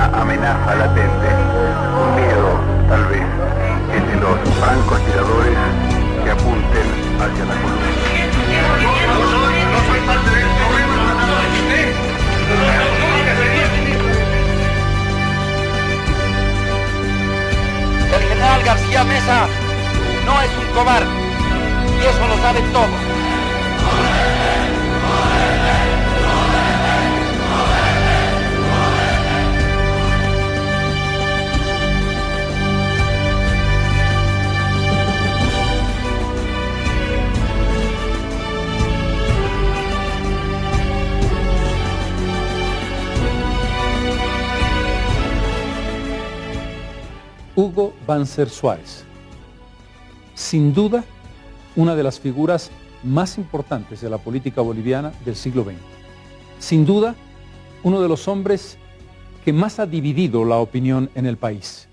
una amenaza latente, un miedo tal vez entre los francotiradores que apunten hacia la columna. No soy parte del problema, El general García Meza no es un cobarde, y eso lo saben todos. Hugo Banzer Suárez, sin duda una de las figuras más importantes de la política boliviana del siglo XX. Sin duda, uno de los hombres que más ha dividido la opinión en el país.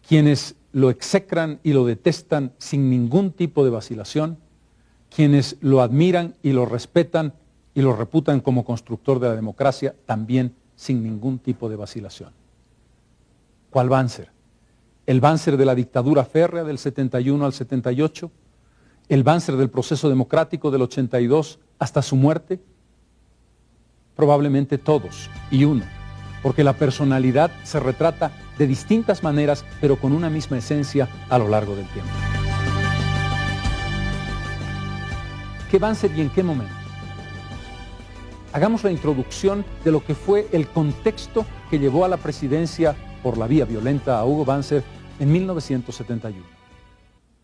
Quienes lo execran y lo detestan sin ningún tipo de vacilación, quienes lo admiran y lo respetan y lo reputan como constructor de la democracia, también sin ningún tipo de vacilación. ¿Cuál Banzer? El Banzer de la dictadura férrea del 71 al 78, el Banzer del proceso democrático del 82 hasta su muerte, probablemente todos y uno, porque la personalidad se retrata de distintas maneras, pero con una misma esencia a lo largo del tiempo. ¿Qué Banzer y en qué momento? Hagamos la introducción de lo que fue el contexto que llevó a la presidencia por la vía violenta a Hugo Banzer en 1971.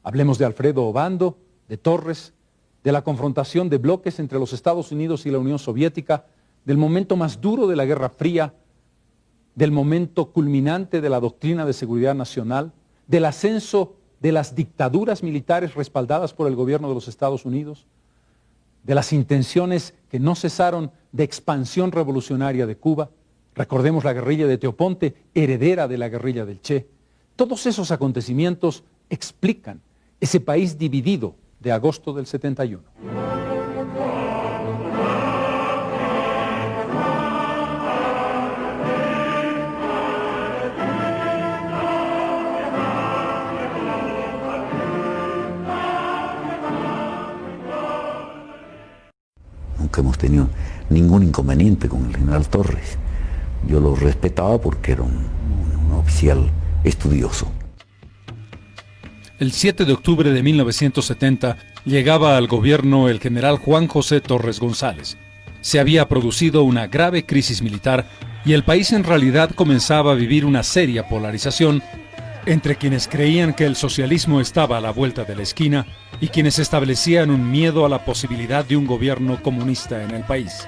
Hablemos de Alfredo Obando, de Torres, de la confrontación de bloques entre los Estados Unidos y la Unión Soviética, del momento más duro de la Guerra Fría, del momento culminante de la doctrina de seguridad nacional, del ascenso de las dictaduras militares respaldadas por el gobierno de los Estados Unidos, de las intenciones que no cesaron de expansión revolucionaria de Cuba. Recordemos la guerrilla de Teoponte, heredera de la guerrilla del Che. Todos esos acontecimientos explican ese país dividido de agosto del 71. Nunca hemos tenido ningún inconveniente con el general Torres. Yo lo respetaba porque era un oficial estudioso. El 7 de octubre de 1970 llegaba al gobierno el general Juan José Torres González. Se había producido una grave crisis militar y el país en realidad comenzaba a vivir una seria polarización entre quienes creían que el socialismo estaba a la vuelta de la esquina y quienes establecían un miedo a la posibilidad de un gobierno comunista en el país.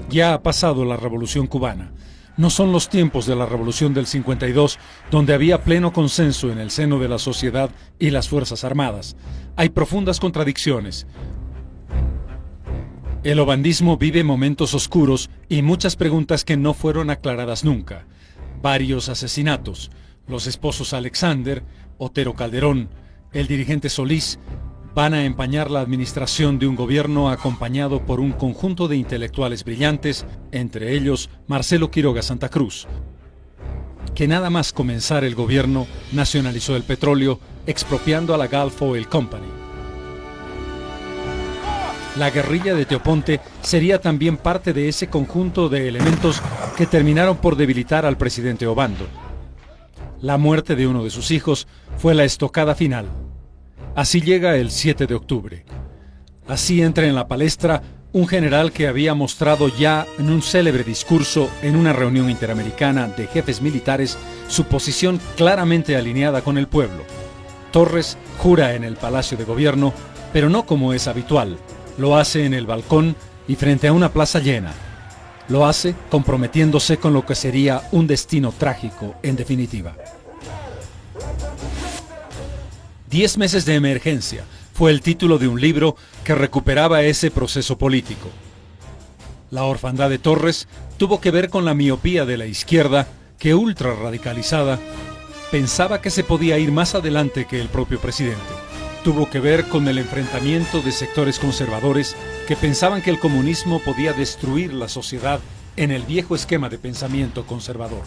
Ya ha pasado la Revolución Cubana. No son los tiempos de la Revolución del 52, donde había pleno consenso en el seno de la sociedad y las Fuerzas Armadas. Hay profundas contradicciones. El obandismo vive momentos oscuros y muchas preguntas que no fueron aclaradas nunca. Varios asesinatos. Los esposos Alexander, Otero Calderón, el dirigente Solís, van a empañar la administración de un gobierno acompañado por un conjunto de intelectuales brillantes, entre ellos Marcelo Quiroga Santa Cruz, que nada más comenzar el gobierno nacionalizó el petróleo, expropiando a la Gulf Oil Company. La guerrilla de Teoponte sería también parte de ese conjunto de elementos que terminaron por debilitar al presidente Obando. La muerte de uno de sus hijos fue la estocada final. Así llega el 7 de octubre. Así entra en la palestra un general que había mostrado ya en un célebre discurso en una reunión interamericana de jefes militares su posición claramente alineada con el pueblo. Torres jura en el Palacio de Gobierno, pero no como es habitual. Lo hace en el balcón y frente a una plaza llena. Lo hace comprometiéndose con lo que sería un destino trágico, en definitiva. 10 meses de emergencia fue el título de un libro que recuperaba ese proceso político. La orfandad de Torres tuvo que ver con la miopía de la izquierda que, ultra radicalizada, pensaba que se podía ir más adelante que el propio presidente. tuvo que ver con el enfrentamiento de sectores conservadores que pensaban que el comunismo podía destruir la sociedad en el viejo esquema de pensamiento conservador.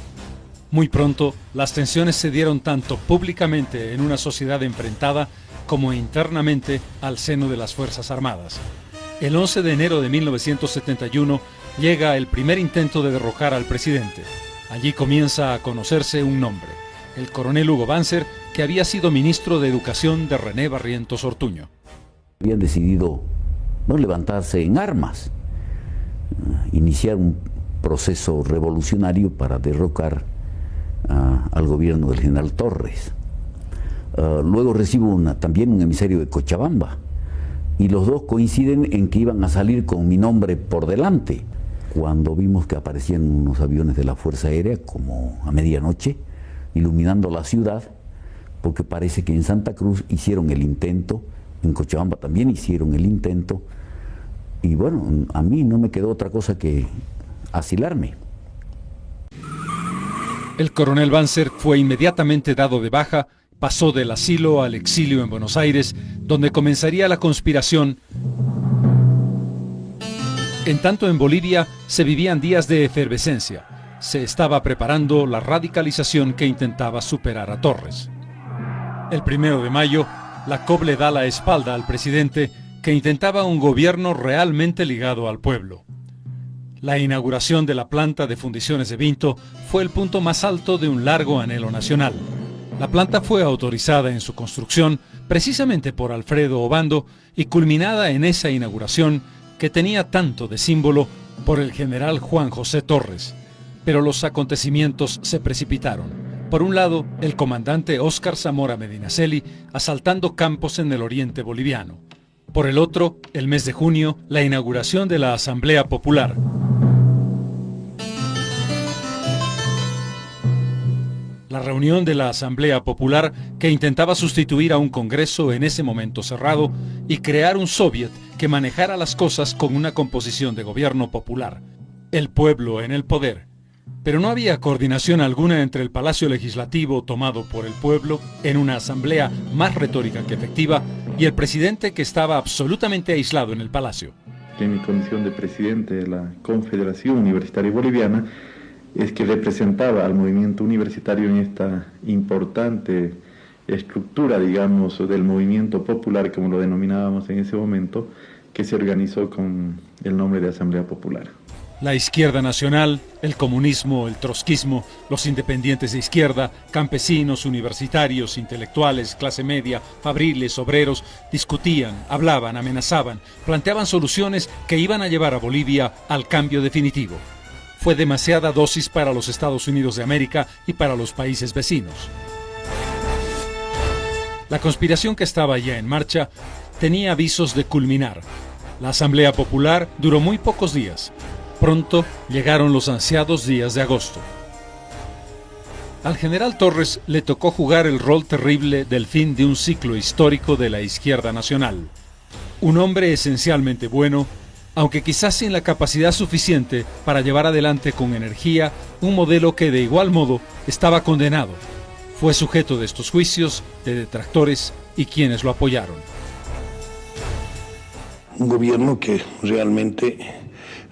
Muy pronto, las tensiones se dieron tanto públicamente en una sociedad enfrentada como internamente al seno de las Fuerzas Armadas. El 11 de enero de 1971 llega el primer intento de derrocar al presidente. Allí comienza a conocerse un nombre, el coronel Hugo Banzer, que había sido ministro de Educación de René Barrientos Ortuño. Habían decidido no levantarse en armas, iniciar un proceso revolucionario para derrocar al gobierno del general Torres. Luego recibo también un emisario de Cochabamba, y los dos coinciden en que iban a salir con mi nombre por delante. Cuando vimos que aparecían unos aviones de la Fuerza Aérea, como a medianoche, iluminando la ciudad, porque parece que en Santa Cruz hicieron el intento, en Cochabamba también hicieron el intento, y bueno, a mí no me quedó otra cosa que asilarme. El coronel Banzer fue inmediatamente dado de baja, pasó del asilo al exilio en Buenos Aires, donde comenzaría la conspiración. En tanto, en Bolivia se vivían días de efervescencia. Se estaba preparando la radicalización que intentaba superar a Torres. El 1 de mayo, la COP le da la espalda al presidente, que intentaba un gobierno realmente ligado al pueblo. La inauguración de la planta de fundiciones de Vinto fue el punto más alto de un largo anhelo nacional. La planta fue autorizada en su construcción precisamente por Alfredo Obando y culminada en esa inauguración que tenía tanto de símbolo por el general Juan José Torres. Pero los acontecimientos se precipitaron. Por un lado, el comandante Óscar Zamora Medinaceli asaltando campos en el oriente boliviano. Por el otro, el mes de junio, la inauguración de la Asamblea Popular. La reunión de la Asamblea Popular, que intentaba sustituir a un Congreso en ese momento cerrado y crear un soviet que manejara las cosas con una composición de gobierno popular. El pueblo en el poder. Pero no había coordinación alguna entre el Palacio Legislativo tomado por el pueblo, en una asamblea más retórica que efectiva, y el presidente que estaba absolutamente aislado en el Palacio. En mi condición de presidente de la Confederación Universitaria Boliviana, es que representaba al movimiento universitario en esta importante estructura, digamos, del movimiento popular, como lo denominábamos en ese momento, que se organizó con el nombre de Asamblea Popular. La izquierda nacional, el comunismo, el trotskismo, los independientes de izquierda, campesinos, universitarios, intelectuales, clase media, fabriles, obreros, discutían, hablaban, amenazaban, planteaban soluciones que iban a llevar a Bolivia al cambio definitivo. Fue demasiada dosis para los Estados Unidos de América y para los países vecinos. La conspiración que estaba ya en marcha tenía visos de culminar. La Asamblea Popular duró muy pocos días. Pronto llegaron los ansiados días de agosto. Al general Torres le tocó jugar el rol terrible del fin de un ciclo histórico de la izquierda nacional. Un hombre esencialmente bueno, aunque quizás sin la capacidad suficiente para llevar adelante con energía un modelo que de igual modo estaba condenado. Fue sujeto de estos juicios, de detractores y quienes lo apoyaron. Un gobierno que realmente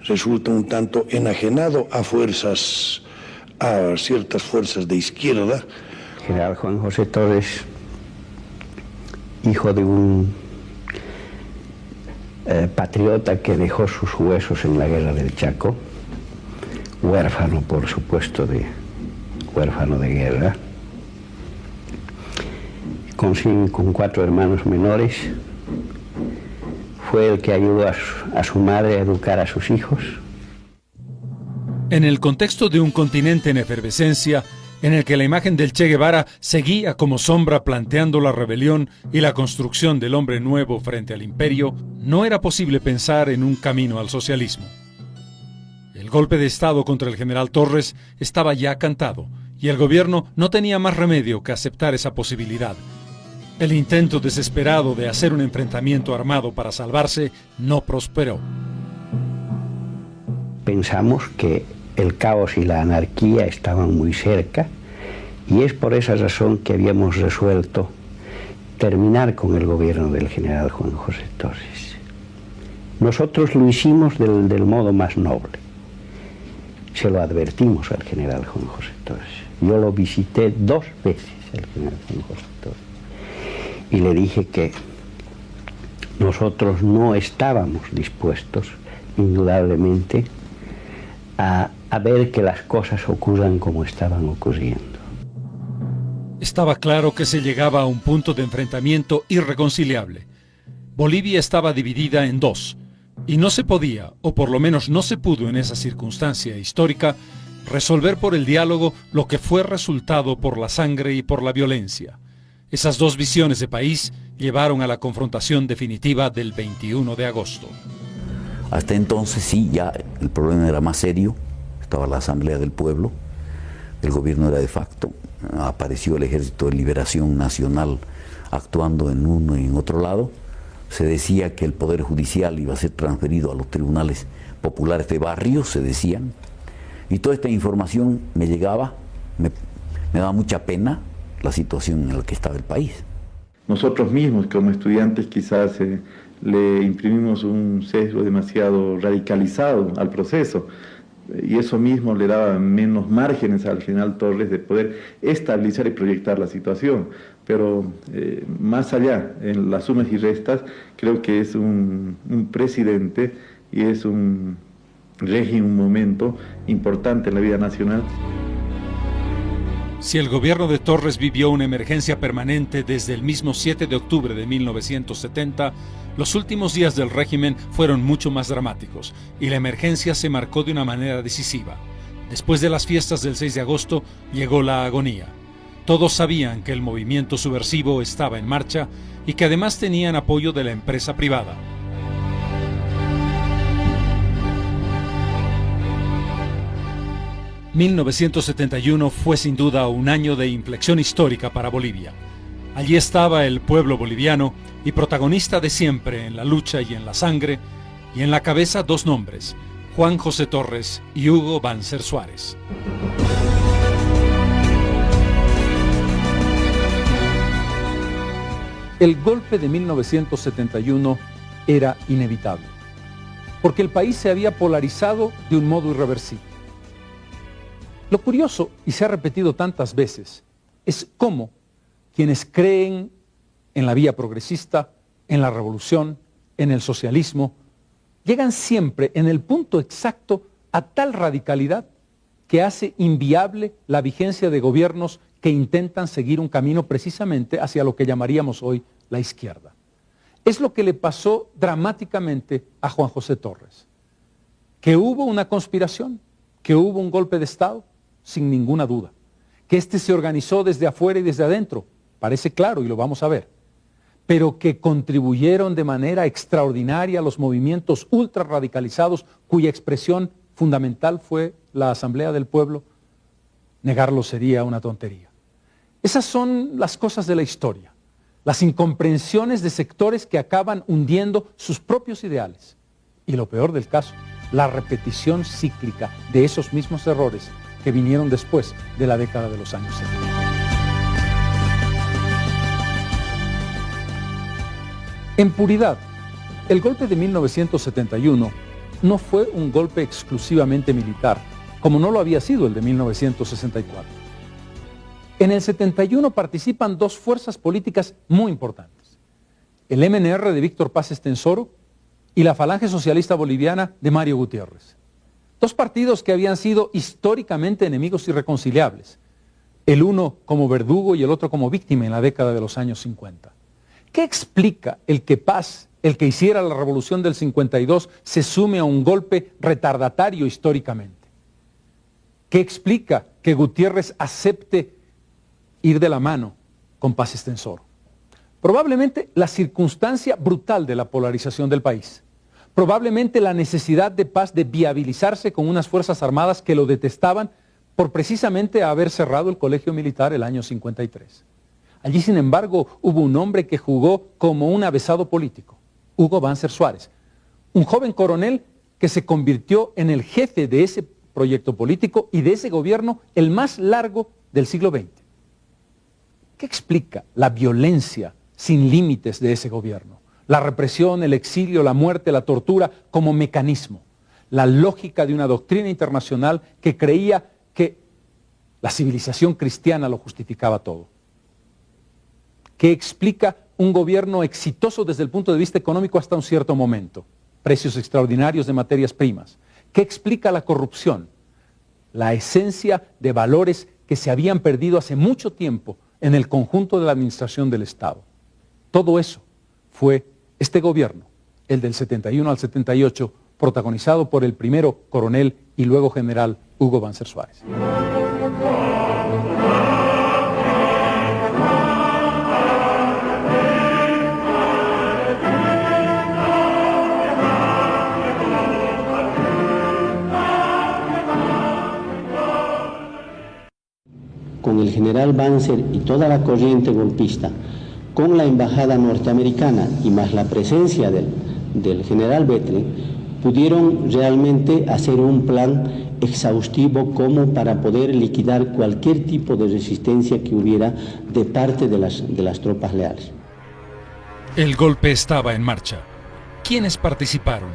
resulta un tanto enajenado a ciertas fuerzas de izquierda. General Juan José Torres, hijo de un patriota que dejó sus huesos en la guerra del Chaco, huérfano, por supuesto, huérfano de guerra, con 4 hermanos menores, fue el que ayudó a su madre a educar a sus hijos. En el contexto de un continente en efervescencia, en el que la imagen del Che Guevara seguía como sombra planteando la rebelión y la construcción del hombre nuevo frente al imperio, no era posible pensar en un camino al socialismo. El golpe de Estado contra el general Torres estaba ya cantado, y el gobierno no tenía más remedio que aceptar esa posibilidad. El intento desesperado de hacer un enfrentamiento armado para salvarse no prosperó. Pensamos que el caos y la anarquía estaban muy cerca, y es por esa razón que habíamos resuelto terminar con el gobierno del general Juan José Torres. Nosotros lo hicimos del modo más noble. Se lo advertimos al general Juan José Torres. Yo lo visité 2 veces al general Juan José Torres y le dije que nosotros no estábamos dispuestos, indudablemente, a ver que las cosas ocurran como estaban ocurriendo. Estaba claro que se llegaba a un punto de enfrentamiento irreconciliable. Bolivia estaba dividida en 2, y no se podía, o por lo menos no se pudo en esa circunstancia histórica, resolver por el diálogo lo que fue resultado por la sangre y por la violencia. Esas 2 visiones de país llevaron a la confrontación definitiva del 21 de agosto. Hasta entonces sí, ya el problema era más serio. Estaba la Asamblea del Pueblo, el gobierno era de facto, apareció el Ejército de Liberación Nacional actuando en uno y en otro lado. Se decía que el Poder Judicial iba a ser transferido a los tribunales populares de barrio, se decían. Y toda esta información me llegaba, me daba mucha pena la situación en la que estaba el país. Nosotros mismos como estudiantes quizás le imprimimos un sesgo demasiado radicalizado al proceso y eso mismo le daba menos márgenes al general Torres de poder estabilizar y proyectar la situación. Pero más allá, en las sumas y restas, creo que es un presidente y es un régimen, un momento importante en la vida nacional. Si el gobierno de Torres vivió una emergencia permanente desde el mismo 7 de octubre de 1970, los últimos días del régimen fueron mucho más dramáticos y la emergencia se marcó de una manera decisiva. Después de las fiestas del 6 de agosto llegó la agonía. Todos sabían que el movimiento subversivo estaba en marcha y que además tenían apoyo de la empresa privada. ...1971 fue sin duda un año de inflexión histórica para Bolivia. Allí estaba el pueblo boliviano y protagonista de siempre en la lucha y en la sangre, y en la cabeza 2 nombres, Juan José Torres y Hugo Banzer Suárez. El golpe de 1971 era inevitable, porque el país se había polarizado de un modo irreversible. Lo curioso, y se ha repetido tantas veces, es cómo quienes creen en la vía progresista, en la revolución, en el socialismo, llegan siempre en el punto exacto a tal radicalidad que hace inviable la vigencia de gobiernos que intentan seguir un camino precisamente hacia lo que llamaríamos hoy la izquierda. Es lo que le pasó dramáticamente a Juan José Torres. Que hubo una conspiración, que hubo un golpe de Estado, sin ninguna duda. Que este se organizó desde afuera y desde adentro, parece claro y lo vamos a ver. Pero que contribuyeron de manera extraordinaria a los movimientos ultra radicalizados cuya expresión fundamental fue la Asamblea del Pueblo, negarlo sería una tontería. Esas son las cosas de la historia, las incomprensiones de sectores que acaban hundiendo sus propios ideales. Y lo peor del caso, la repetición cíclica de esos mismos errores que vinieron después de la década de los años 70. En puridad, el golpe de 1971 no fue un golpe exclusivamente militar, como no lo había sido el de 1964. En el 71 participan 2 fuerzas políticas muy importantes: el MNR de Víctor Paz Estenssoro y la Falange Socialista Boliviana de Mario Gutiérrez. 2 partidos que habían sido históricamente enemigos irreconciliables, el uno como verdugo y el otro como víctima en la década de los años 50. ¿Qué explica el que Paz, el que hiciera la revolución del 52, se sume a un golpe retardatario históricamente? ¿Qué explica que Gutiérrez acepte ir de la mano con Paz Estenssoro? Probablemente la circunstancia brutal de la polarización del país. Probablemente la necesidad de Paz de viabilizarse con unas fuerzas armadas que lo detestaban por precisamente haber cerrado el colegio militar el año 53. Allí, sin embargo, hubo un hombre que jugó como un avesado político, Hugo Banzer Suárez, un joven coronel que se convirtió en el jefe de ese proyecto político y de ese gobierno el más largo del siglo XX. ¿Qué explica la violencia sin límites de ese gobierno. La represión, el exilio, la muerte, la tortura como mecanismo. La lógica de una doctrina internacional que creía que la civilización cristiana lo justificaba todo. ¿Qué explica un gobierno exitoso desde el punto de vista económico hasta un cierto momento? Precios extraordinarios de materias primas. ¿Qué explica la corrupción? La esencia de valores que se habían perdido hace mucho tiempo en el conjunto de la administración del Estado. Todo eso fue este gobierno, el del 71 al 78, protagonizado por el primero coronel y luego general Hugo Banzer Suárez. Con el general Banzer y toda la corriente golpista, con la embajada norteamericana y más la presencia del general Bethlen, pudieron realmente hacer un plan exhaustivo como para poder liquidar cualquier tipo de resistencia que hubiera de parte de las tropas leales. El golpe estaba en marcha. ¿Quiénes participaron?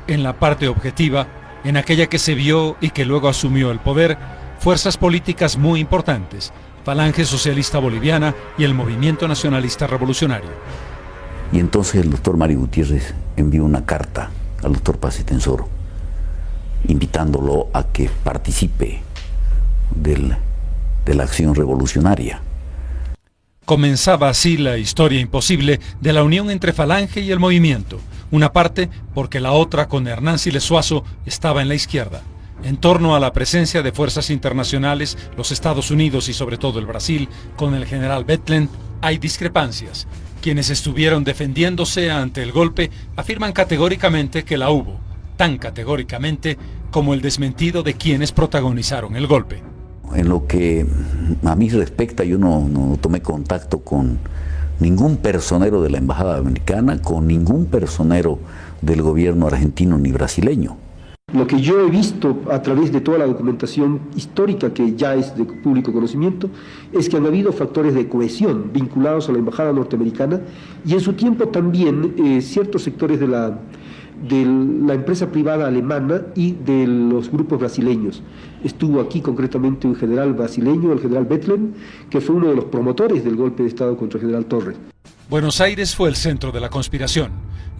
En la parte objetiva, en aquella que se vio y que luego asumió el poder, fuerzas políticas muy importantes, Falange Socialista Boliviana y el Movimiento Nacionalista Revolucionario. Y entonces el doctor Mario Gutiérrez envió una carta al doctor Paz Estenssoro, invitándolo a que participe de la acción revolucionaria. Comenzaba así la historia imposible de la unión entre Falange y el movimiento, una parte porque la otra, con Hernán Siles Suazo, estaba en la izquierda. En torno a la presencia de fuerzas internacionales, los Estados Unidos y sobre todo el Brasil, con el general Bethlen, hay discrepancias. Quienes estuvieron defendiéndose ante el golpe afirman categóricamente que la hubo, tan categóricamente como el desmentido de quienes protagonizaron el golpe. En lo que a mí respecta, yo no tomé contacto con ningún personero de la embajada americana, con ningún personero del gobierno argentino ni brasileño. Lo que yo he visto a través de toda la documentación histórica que ya es de público conocimiento es que han habido factores de cohesión vinculados a la embajada norteamericana y en su tiempo también ciertos sectores de la empresa privada alemana y de los grupos brasileños. Estuvo aquí concretamente un general brasileño, el general Bethlen, que fue uno de los promotores del golpe de Estado contra el general Torres. Buenos Aires fue el centro de la conspiración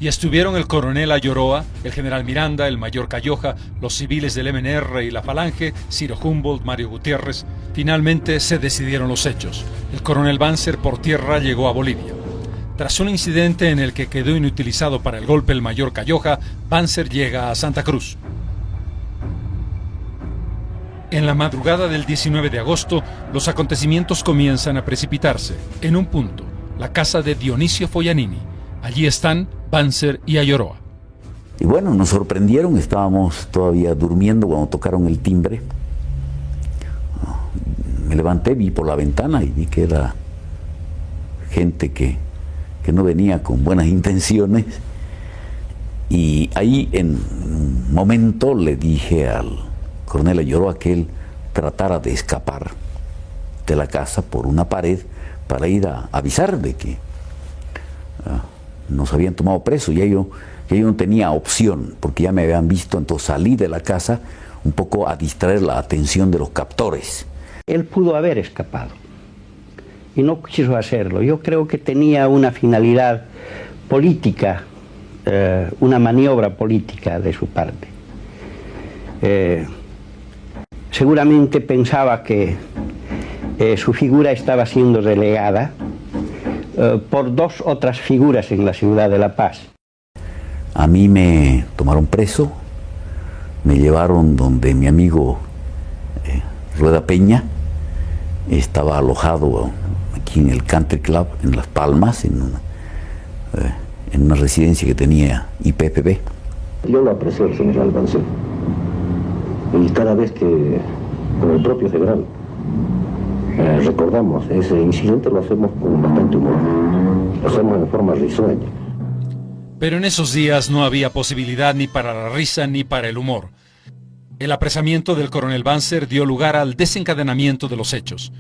y estuvieron el coronel Ayoroa, el general Miranda, el mayor Calloja, los civiles del MNR y la Falange, Ciro Humboldt, Mario Gutiérrez. Finalmente se decidieron los hechos. El coronel Banzer por tierra llegó a Bolivia. Tras un incidente en el que quedó inutilizado para el golpe el mayor Calloja, Banzer llega a Santa Cruz. En la madrugada del 19 de agosto, los acontecimientos comienzan a precipitarse. En un punto, la casa de Dionisio Foglianini. Allí están Banzer y Ayoroa. Y bueno, nos sorprendieron, estábamos todavía durmiendo cuando tocaron el timbre. Me levanté, vi por la ventana y vi que era gente que no venía con buenas intenciones. Y ahí en un momento le dije al coronel Ayoroa que él tratara de escapar de la casa por una pared para ir a avisar de que nos habían tomado preso. Ya yo no tenía opción porque ya me habían visto, entonces salí de la casa un poco a distraer la atención de los captores. Él pudo haber escapado y no quiso hacerlo. Yo creo que tenía una finalidad política, una maniobra política de su parte. Seguramente pensaba que su figura estaba siendo relegada por dos otras figuras en la ciudad de La Paz. A mí me tomaron preso, me llevaron donde mi amigo Rueda Peña estaba alojado aquí en el Country Club en Las Palmas, en una residencia que tenía IPFB. Yo lo aprecié al general Banzer y cada vez que con el propio general recordamos ese incidente lo hacemos con bastante humor, lo hacemos de forma risueña. Pero en esos días no había posibilidad ni para la risa ni para el humor. El apresamiento del coronel Banzer dio lugar al desencadenamiento de los hechos.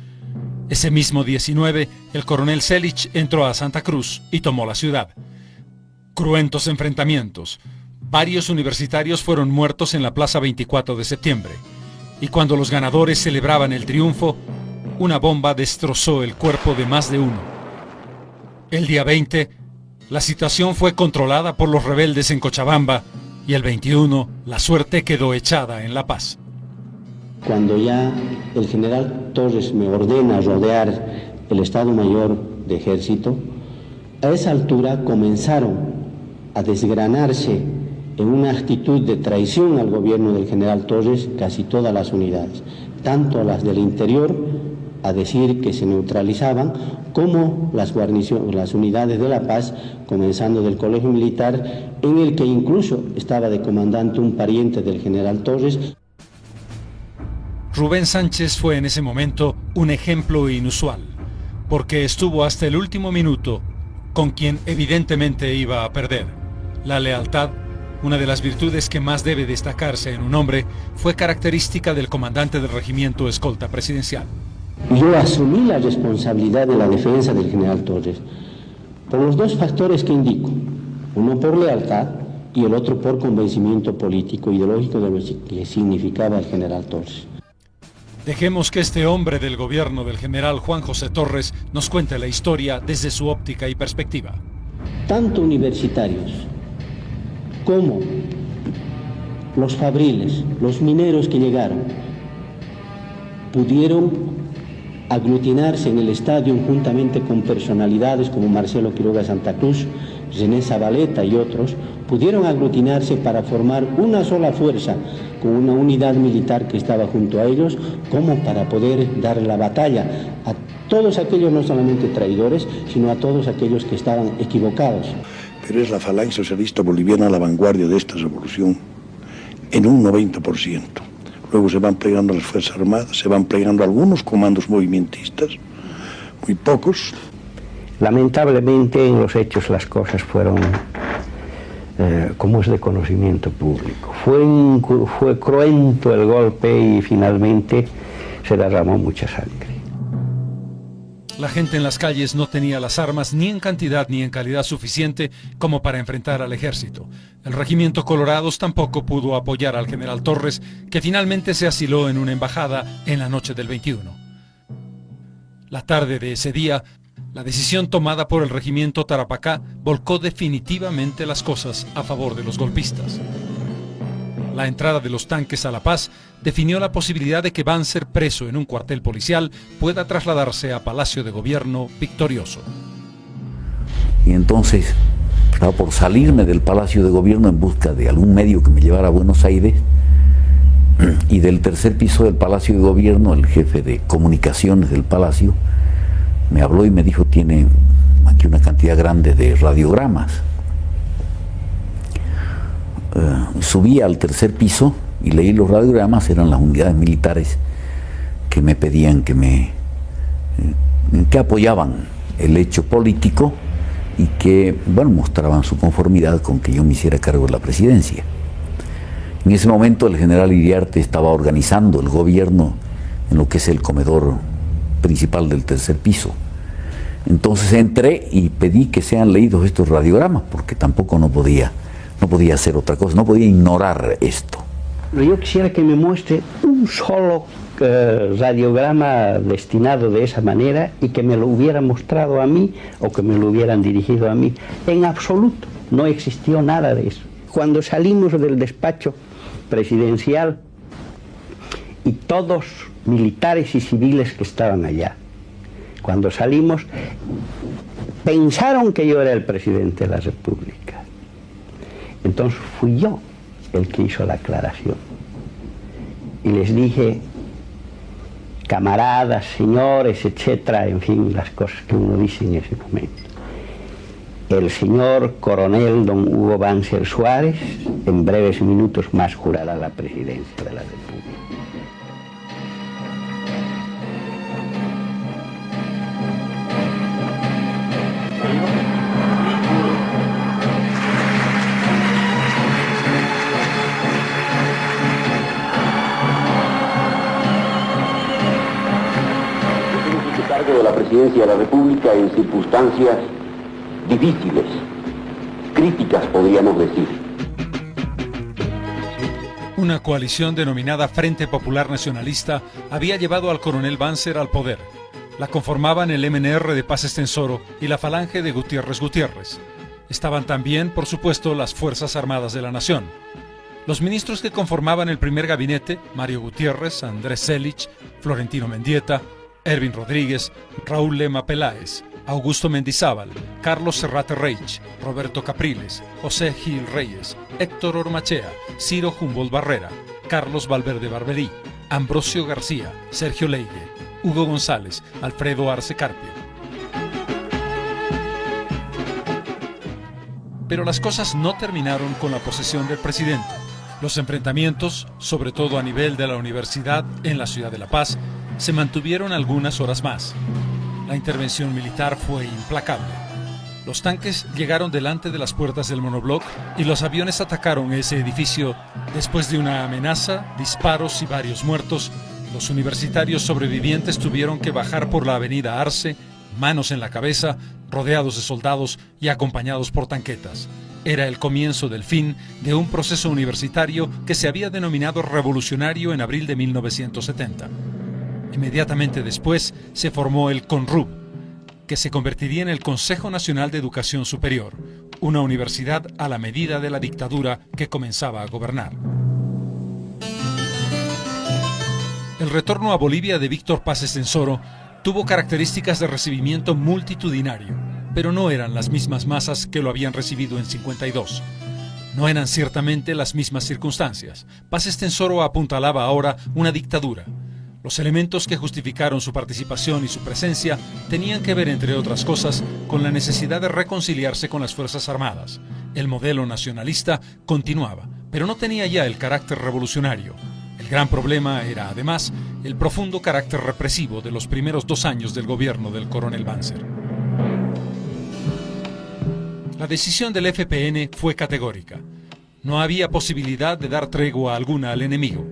Ese mismo 19, el coronel Selig entró a Santa Cruz y tomó la ciudad. Cruentos enfrentamientos. Varios universitarios fueron muertos en la Plaza 24 de septiembre. Y cuando los ganadores celebraban el triunfo, una bomba destrozó el cuerpo de más de uno. El día 20, la situación fue controlada por los rebeldes en Cochabamba y el 21, la suerte quedó echada en La Paz. Cuando ya el general Torres me ordena rodear el Estado Mayor de Ejército, a esa altura comenzaron a desgranarse en una actitud de traición al gobierno del general Torres casi todas las unidades, tanto las del interior, a decir que se neutralizaban, como las unidades de La Paz, comenzando del Colegio Militar, en el que incluso estaba de comandante un pariente del general Torres. Rubén Sánchez fue en ese momento un ejemplo inusual, porque estuvo hasta el último minuto con quien evidentemente iba a perder. La lealtad, una de las virtudes que más debe destacarse en un hombre, fue característica del comandante del regimiento escolta presidencial. Yo asumí la responsabilidad de la defensa del general Torres por los dos factores que indico, uno por lealtad y el otro por convencimiento político ideológico de lo que significaba el general Torres. Dejemos que este hombre del gobierno del general Juan José Torres nos cuente la historia desde su óptica y perspectiva. Tanto universitarios como los fabriles, los mineros que llegaron, pudieron aglutinarse en el estadio juntamente con personalidades como Marcelo Quiroga Santa Cruz, René Zabaleta y otros, pudieron aglutinarse para formar una sola fuerza con una unidad militar que estaba junto a ellos, como para poder dar la batalla a todos aquellos no solamente traidores, sino a todos aquellos que estaban equivocados. Pero es la falange socialista boliviana a la vanguardia de esta revolución, en un 90%. Luego se van plegando las Fuerzas Armadas, se van plegando algunos comandos movimentistas, muy pocos. Lamentablemente en los hechos las cosas fueron como es de conocimiento público. Fue cruento el golpe y finalmente se derramó mucha sangre. La gente en las calles no tenía las armas ni en cantidad ni en calidad suficiente como para enfrentar al ejército. El regimiento Colorados tampoco pudo apoyar al general Torres, que finalmente se asiló en una embajada en la noche del 21. La tarde de ese día, la decisión tomada por el regimiento Tarapacá volcó definitivamente las cosas a favor de los golpistas. La entrada de los tanques a La Paz definió la posibilidad de que Banzer, preso en un cuartel policial, pueda trasladarse a Palacio de Gobierno victorioso. Y entonces estaba por salirme del Palacio de Gobierno en busca de algún medio que me llevara a Buenos Aires, y del tercer piso del Palacio de Gobierno, el jefe de comunicaciones del Palacio, me habló y me dijo: tiene aquí una cantidad grande de radiogramas. Subí al tercer piso y leí los radiogramas. Eran las unidades militares que me pedían que apoyaban el hecho político y que, bueno, mostraban su conformidad con que yo me hiciera cargo de la presidencia. En ese momento el general Iriarte estaba organizando el gobierno en lo que es el comedor principal del tercer piso. Entonces entré y pedí que sean leídos estos radiogramas, porque tampoco no podía hacer otra cosa, no podía ignorar esto. Yo quisiera que me muestre un solo radiograma destinado de esa manera y que me lo hubiera mostrado a mí o que me lo hubieran dirigido a mí. En absoluto, no existió nada de eso. Cuando salimos del despacho presidencial, y todos militares y civiles que estaban allá, cuando salimos, pensaron que yo era el presidente de la República. Entonces fui yo el que hizo la aclaración. Y les dije: camaradas, señores, etcétera, en fin, las cosas que uno dice en ese momento. El señor coronel don Hugo Banzer Suárez, en breves minutos más, jurará la presidencia de la República. la presidencia de la República en circunstancias difíciles, críticas podríamos decir. Una coalición denominada Frente Popular Nacionalista había llevado al coronel Banzer al poder. La conformaban el MNR de Paz Estenssoro y la Falange de Gutiérrez Gutiérrez. Estaban también, por supuesto, las Fuerzas Armadas de la Nación. Los ministros que conformaban el primer gabinete, Mario Gutiérrez, Andrés Selig, Florentino Mendieta, Erwin Rodríguez, Raúl Lema Peláez, Augusto Mendizábal, Carlos Serrate Reich, Roberto Capriles, José Gil Reyes, Héctor Ormachea, Ciro Humboldt Barrera, Carlos Valverde Barberí, Ambrosio García, Sergio Leige, Hugo González, Alfredo Arce Carpio. Pero las cosas no terminaron con la posesión del presidente. Los enfrentamientos, sobre todo a nivel de la universidad en la ciudad de La Paz, se mantuvieron algunas horas más. La intervención militar fue implacable. Los tanques llegaron delante de las puertas del monobloc y los aviones atacaron ese edificio. Después de una amenaza, disparos y varios muertos, los universitarios sobrevivientes tuvieron que bajar por la avenida Arce, manos en la cabeza, rodeados de soldados y acompañados por tanquetas. Era el comienzo del fin de un proceso universitario que se había denominado revolucionario en abril de 1970. Inmediatamente después se formó el CONRUB, que se convertiría en el Consejo Nacional de Educación Superior, una universidad a la medida de la dictadura que comenzaba a gobernar. El retorno a Bolivia de Víctor Paz Estenssoro tuvo características de recibimiento multitudinario, pero no eran las mismas masas que lo habían recibido en 52. No eran ciertamente las mismas circunstancias. Paz Estenssoro apuntalaba ahora una dictadura. Los elementos que justificaron su participación y su presencia tenían que ver, entre otras cosas, con la necesidad de reconciliarse con las Fuerzas Armadas. El modelo nacionalista continuaba, pero no tenía ya el carácter revolucionario. El gran problema era, además, el profundo carácter represivo de los primeros 2 años del gobierno del coronel Banzer. La decisión del FPN fue categórica. No había posibilidad de dar tregua alguna al enemigo.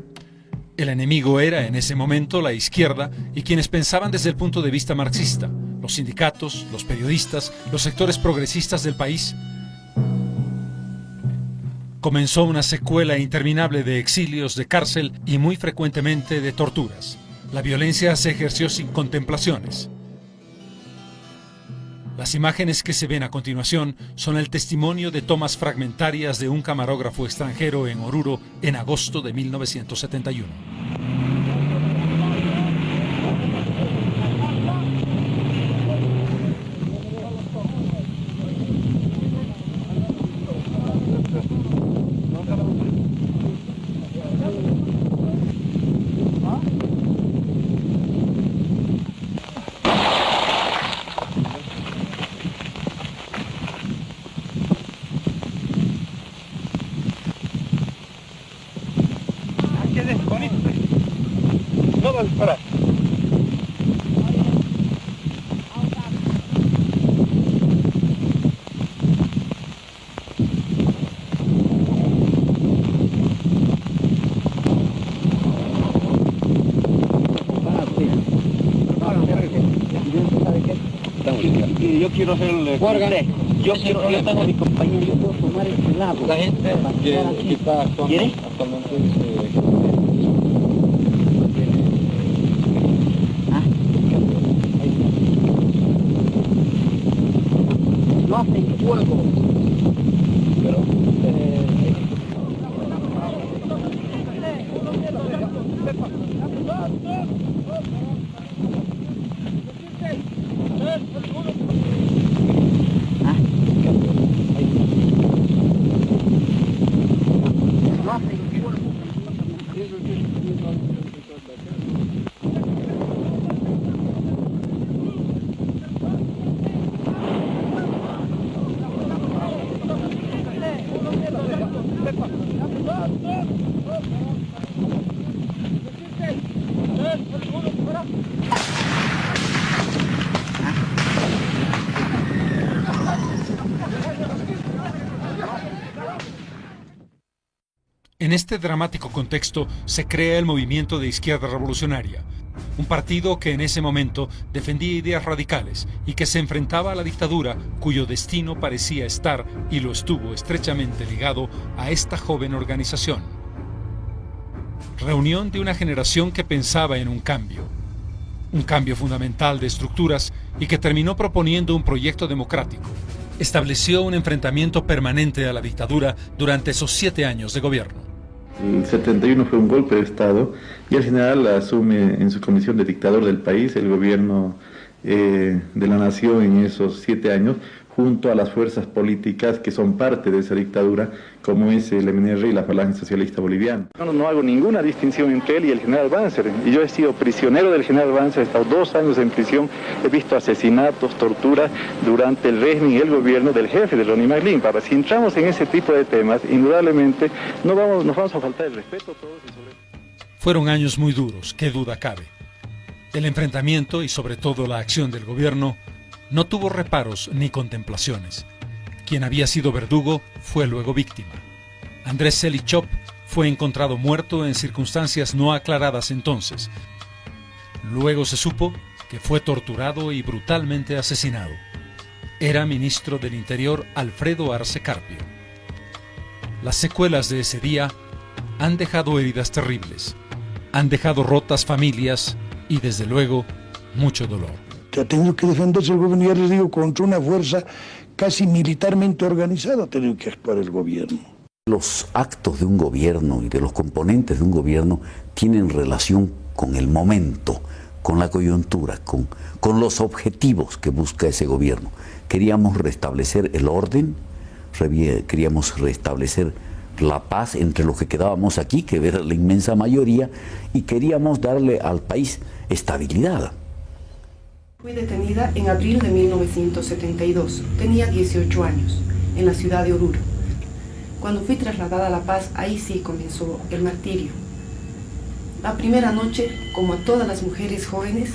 El enemigo era, en ese momento, la izquierda y quienes pensaban desde el punto de vista marxista, los sindicatos, los periodistas, los sectores progresistas del país. Comenzó una secuela interminable de exilios, de cárcel y muy frecuentemente de torturas. La violencia se ejerció sin contemplaciones. Las imágenes que se ven a continuación son el testimonio de tomas fragmentarias de un camarógrafo extranjero en Oruro en agosto de 1971. No va a disparar. Yo quiero hacerle... Yo tengo mi compañero, yo puedo tomar este lado. La gente que está actualmente no hacen fuego. Pero En este dramático contexto se crea el movimiento de izquierda revolucionaria, un partido que en ese momento defendía ideas radicales y que se enfrentaba a la dictadura, cuyo destino parecía estar, y lo estuvo estrechamente ligado, a esta joven organización. Reunión de una generación que pensaba en un cambio fundamental de estructuras y que terminó proponiendo un proyecto democrático. Estableció un enfrentamiento permanente a la dictadura durante esos 7 años de gobierno. El 71 fue un golpe de Estado y el general asume en su condición de dictador del país el gobierno de la nación en esos 7 años, junto a las fuerzas políticas que son parte de esa dictadura, como es el MNR y la Falange Socialista Boliviana. No hago ninguna distinción entre él y el general Banzer. Y yo he sido prisionero del general Banzer, he estado 2 años en prisión, he visto asesinatos, torturas durante el régimen y el gobierno del jefe de Ronnie McLean. Si entramos en ese tipo de temas, indudablemente nos vamos a faltar el respeto a todos. Fueron años muy duros, qué duda cabe. El enfrentamiento y sobre todo la acción del gobierno no tuvo reparos ni contemplaciones. Quien había sido verdugo fue luego víctima. Andrés Selichop fue encontrado muerto en circunstancias no aclaradas entonces. Luego se supo que fue torturado y brutalmente asesinado. Era ministro del Interior Alfredo Arce Carpio. Las secuelas de ese día han dejado heridas terribles, han dejado rotas familias y desde luego mucho dolor. Ha tenido que defenderse el gobierno, ya les digo, contra una fuerza casi militarmente organizada, ha tenido que actuar el gobierno. Los actos de un gobierno y de los componentes de un gobierno tienen relación con el momento, con la coyuntura, con los objetivos que busca ese gobierno. Queríamos restablecer el orden, queríamos restablecer la paz entre los que quedábamos aquí, que era la inmensa mayoría, y queríamos darle al país estabilidad. Fui detenida en abril de 1972. Tenía 18 años, en la ciudad de Oruro. Cuando fui trasladada a La Paz, ahí sí comenzó el martirio. La primera noche, como a todas las mujeres jóvenes,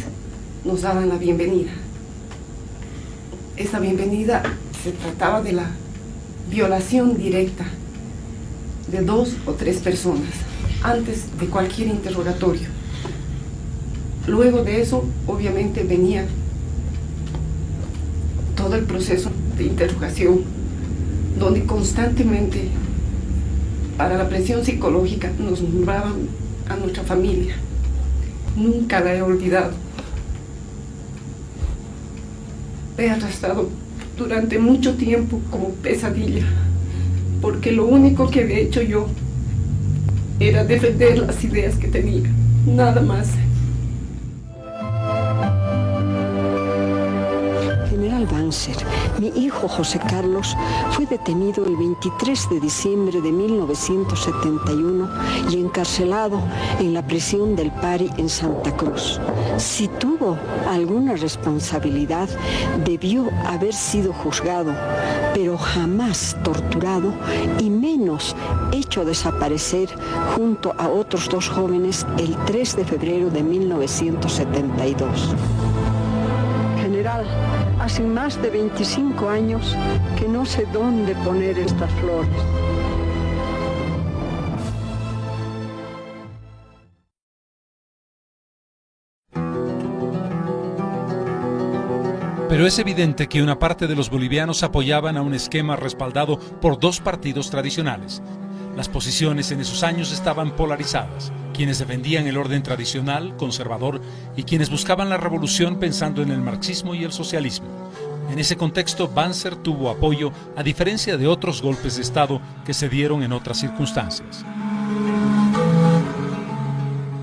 nos daban la bienvenida. Esa bienvenida se trataba de la violación directa de 2 o 3 personas, antes de cualquier interrogatorio. Luego de eso, obviamente, venía todo el proceso de interrogación, donde constantemente, para la presión psicológica, nos nombraban a nuestra familia. Nunca la he olvidado. He arrastrado durante mucho tiempo como pesadilla, porque lo único que había hecho yo era defender las ideas que tenía, nada más. General Banzer, mi hijo José Carlos, fue detenido el 23 de diciembre de 1971 y encarcelado en la prisión del Pari en Santa Cruz. Si tuvo alguna responsabilidad, debió haber sido juzgado, pero jamás torturado y menos hecho desaparecer junto a otros 2 jóvenes el 3 de febrero de 1972. General, hace más de 25 años que no sé dónde poner estas flores. Pero es evidente que una parte de los bolivianos apoyaban a un esquema respaldado por 2 partidos tradicionales. Las posiciones en esos años estaban polarizadas, quienes defendían el orden tradicional, conservador, y quienes buscaban la revolución pensando en el marxismo y el socialismo. En ese contexto, Banzer tuvo apoyo, a diferencia de otros golpes de Estado que se dieron en otras circunstancias.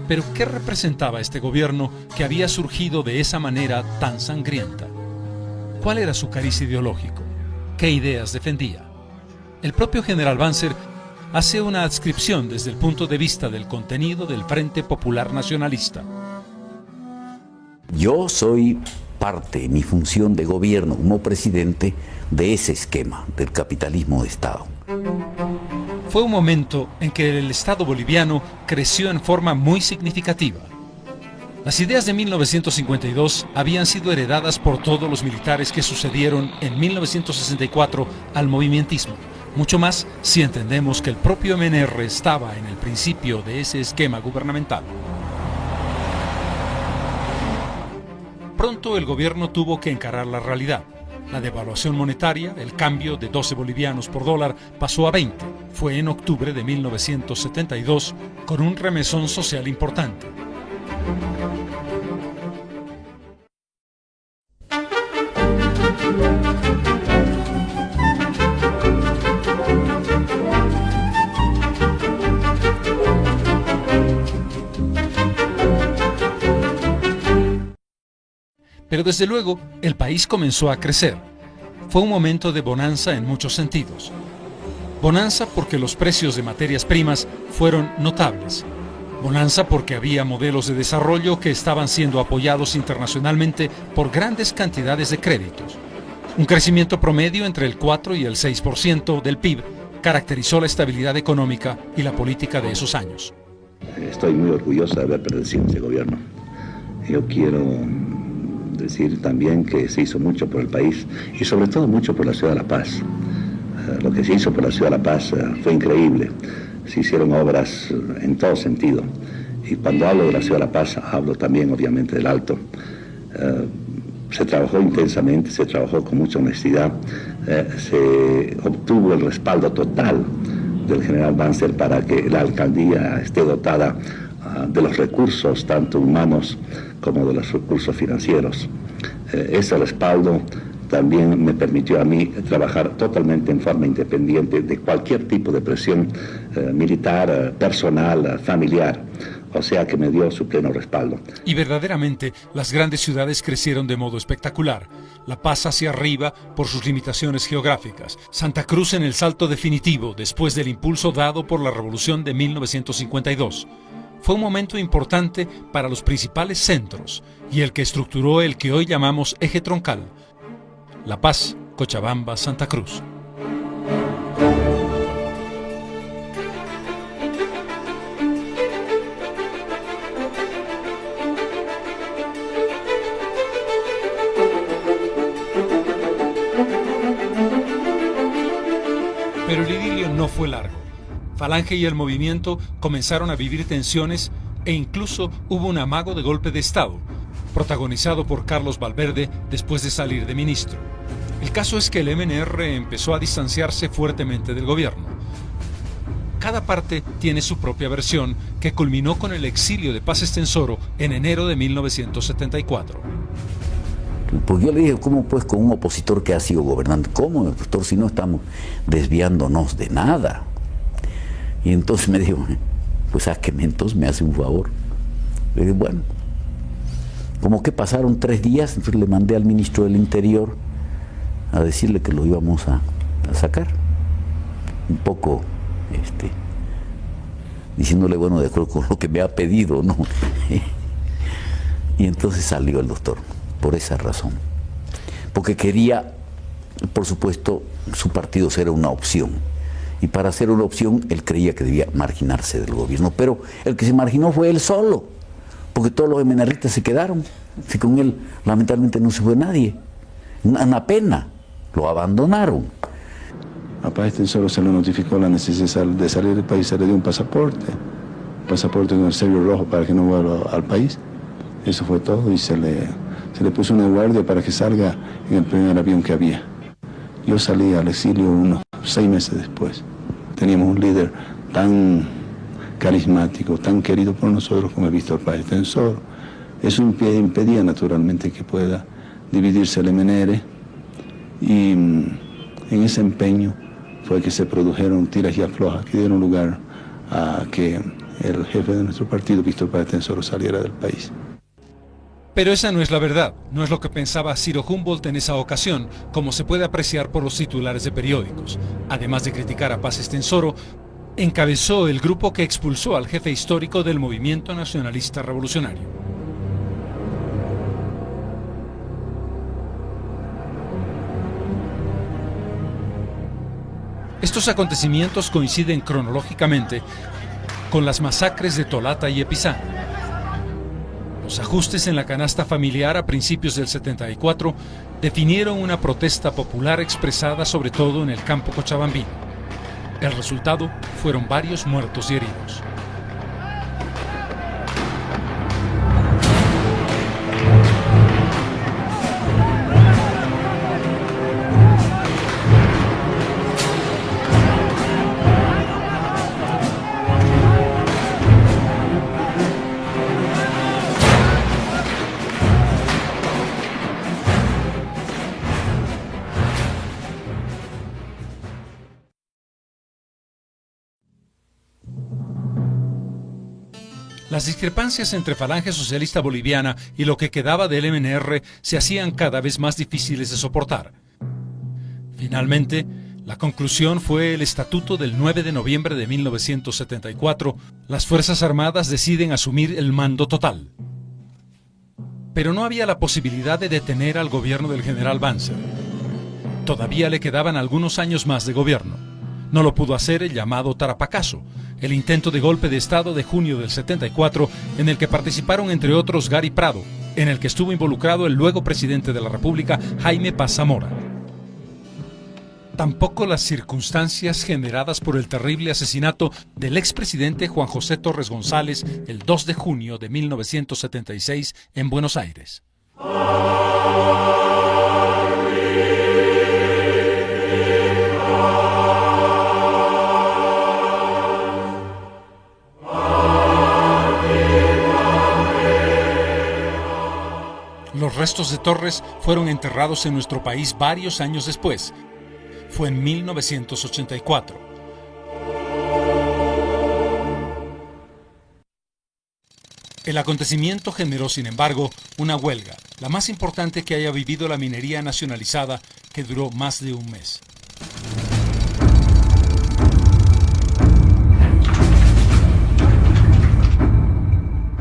Pero, ¿qué representaba este gobierno que había surgido de esa manera tan sangrienta? ¿Cuál era su cariz ideológico? ¿Qué ideas defendía? El propio general Banzer hace una adscripción desde el punto de vista del contenido del Frente Popular Nacionalista. Yo soy parte, mi función de gobierno como presidente, de ese esquema del capitalismo de Estado. Fue un momento en que el Estado boliviano creció en forma muy significativa. Las ideas de 1952 habían sido heredadas por todos los militares que sucedieron en 1964 al movimentismo. Mucho más si entendemos que el propio MNR estaba en el principio de ese esquema gubernamental. pronto el gobierno tuvo que encarar la realidad. La devaluación monetaria, el cambio de 12 bolivianos por dólar, pasó a 20. Fue en octubre de 1972, con un remesón social importante. Pero desde luego, el país comenzó a crecer. Fue un momento de bonanza en muchos sentidos. Bonanza porque los precios de materias primas fueron notables. Bonanza porque había modelos de desarrollo que estaban siendo apoyados internacionalmente por grandes cantidades de créditos. Un crecimiento promedio entre el 4 y el 6% del PIB caracterizó la estabilidad económica y la política de esos años. Estoy muy orgulloso de haber pertenecido a ese gobierno. Yo quiero decir también que se hizo mucho por el país y sobre todo mucho por la ciudad de La Paz. Lo que se hizo por la ciudad de La Paz fue increíble. Se hicieron obras en todo sentido. Y cuando hablo de la ciudad de La Paz, hablo también obviamente del Alto. Se trabajó intensamente, se trabajó con mucha honestidad. Se obtuvo el respaldo total del general Banzer para que la alcaldía esté dotada de los recursos, tanto humanos como de los recursos financieros. Ese respaldo también me permitió a mí trabajar totalmente en forma independiente de cualquier tipo de presión militar, personal, familiar. O sea que me dio su pleno respaldo. Y verdaderamente, las grandes ciudades crecieron de modo espectacular. La Paz hacia arriba por sus limitaciones geográficas. Santa Cruz en el salto definitivo después del impulso dado por la Revolución de 1952. Fue un momento importante para los principales centros y el que estructuró el que hoy llamamos eje troncal: La Paz, Cochabamba, Santa Cruz. Pero el idilio no fue largo. Falange y el movimiento comenzaron a vivir tensiones e incluso hubo un amago de golpe de Estado, protagonizado por Carlos Valverde después de salir de ministro. El caso es que el MNR empezó a distanciarse fuertemente del gobierno. Cada parte tiene su propia versión, que culminó con el exilio de Paz Estenssoro en enero de 1974. Pues yo le dije, ¿cómo pues con un opositor que ha sido gobernante? ¿Cómo, opositor, si no estamos desviándonos de nada? Y entonces me dijo, pues a que entonces me hace un favor. Le dije, bueno, como que pasaron 3 días, entonces le mandé al ministro del Interior a decirle que lo íbamos a sacar. Un poco, diciéndole, bueno, de acuerdo con lo que me ha pedido, ¿no? Y entonces salió el doctor, por esa razón. Porque quería, por supuesto, su partido ser una opción. Y para ser una opción, él creía que debía marginarse del gobierno. Pero el que se marginó fue él solo, porque todos los MNRistas se quedaron. Si con él, lamentablemente, no se fue nadie. Una pena, lo abandonaron. A Paz Estenssoro se le notificó la necesidad de salir del país, se le dio un pasaporte con el sello rojo para que no vuelva al país. Eso fue todo y se le puso una guardia para que salga en el primer avión que había. Yo salí al exilio unos 6 meses después. Teníamos un líder tan carismático, tan querido por nosotros como Víctor Paz Estenssoro. Eso impedía naturalmente que pueda dividirse el MNR y en ese empeño fue que se produjeron tiras y aflojas que dieron lugar a que el jefe de nuestro partido, Víctor Paz Estenssoro, saliera del país. Pero esa no es la verdad, no es lo que pensaba Ciro Humboldt en esa ocasión, como se puede apreciar por los titulares de periódicos. Además de criticar a Paz Estenssoro, encabezó el grupo que expulsó al jefe histórico del movimiento nacionalista revolucionario. Estos acontecimientos coinciden cronológicamente con las masacres de Tolata y Epizán. Los ajustes en la canasta familiar a principios del 74 definieron una protesta popular expresada sobre todo en el campo cochabambino. El resultado fueron varios muertos y heridos. Las discrepancias entre Falange Socialista Boliviana y lo que quedaba del MNR se hacían cada vez más difíciles de soportar. Finalmente, la conclusión fue el Estatuto del 9 de noviembre de 1974. Las Fuerzas Armadas deciden asumir el mando total. Pero no había la posibilidad de detener al gobierno del general Banzer. Todavía le quedaban algunos años más de gobierno. No lo pudo hacer el llamado Tarapacazo, el intento de golpe de Estado de junio del 74, en el que participaron entre otros Gary Prado, en el que estuvo involucrado el luego presidente de la República, Jaime Paz Zamora. Tampoco las circunstancias generadas por el terrible asesinato del expresidente Juan José Torres González el 2 de junio de 1976 en Buenos Aires. Los restos de Torres fueron enterrados en nuestro país varios años después. Fue en 1984. El acontecimiento generó, sin embargo, una huelga, la más importante que haya vivido la minería nacionalizada, que duró más de un mes.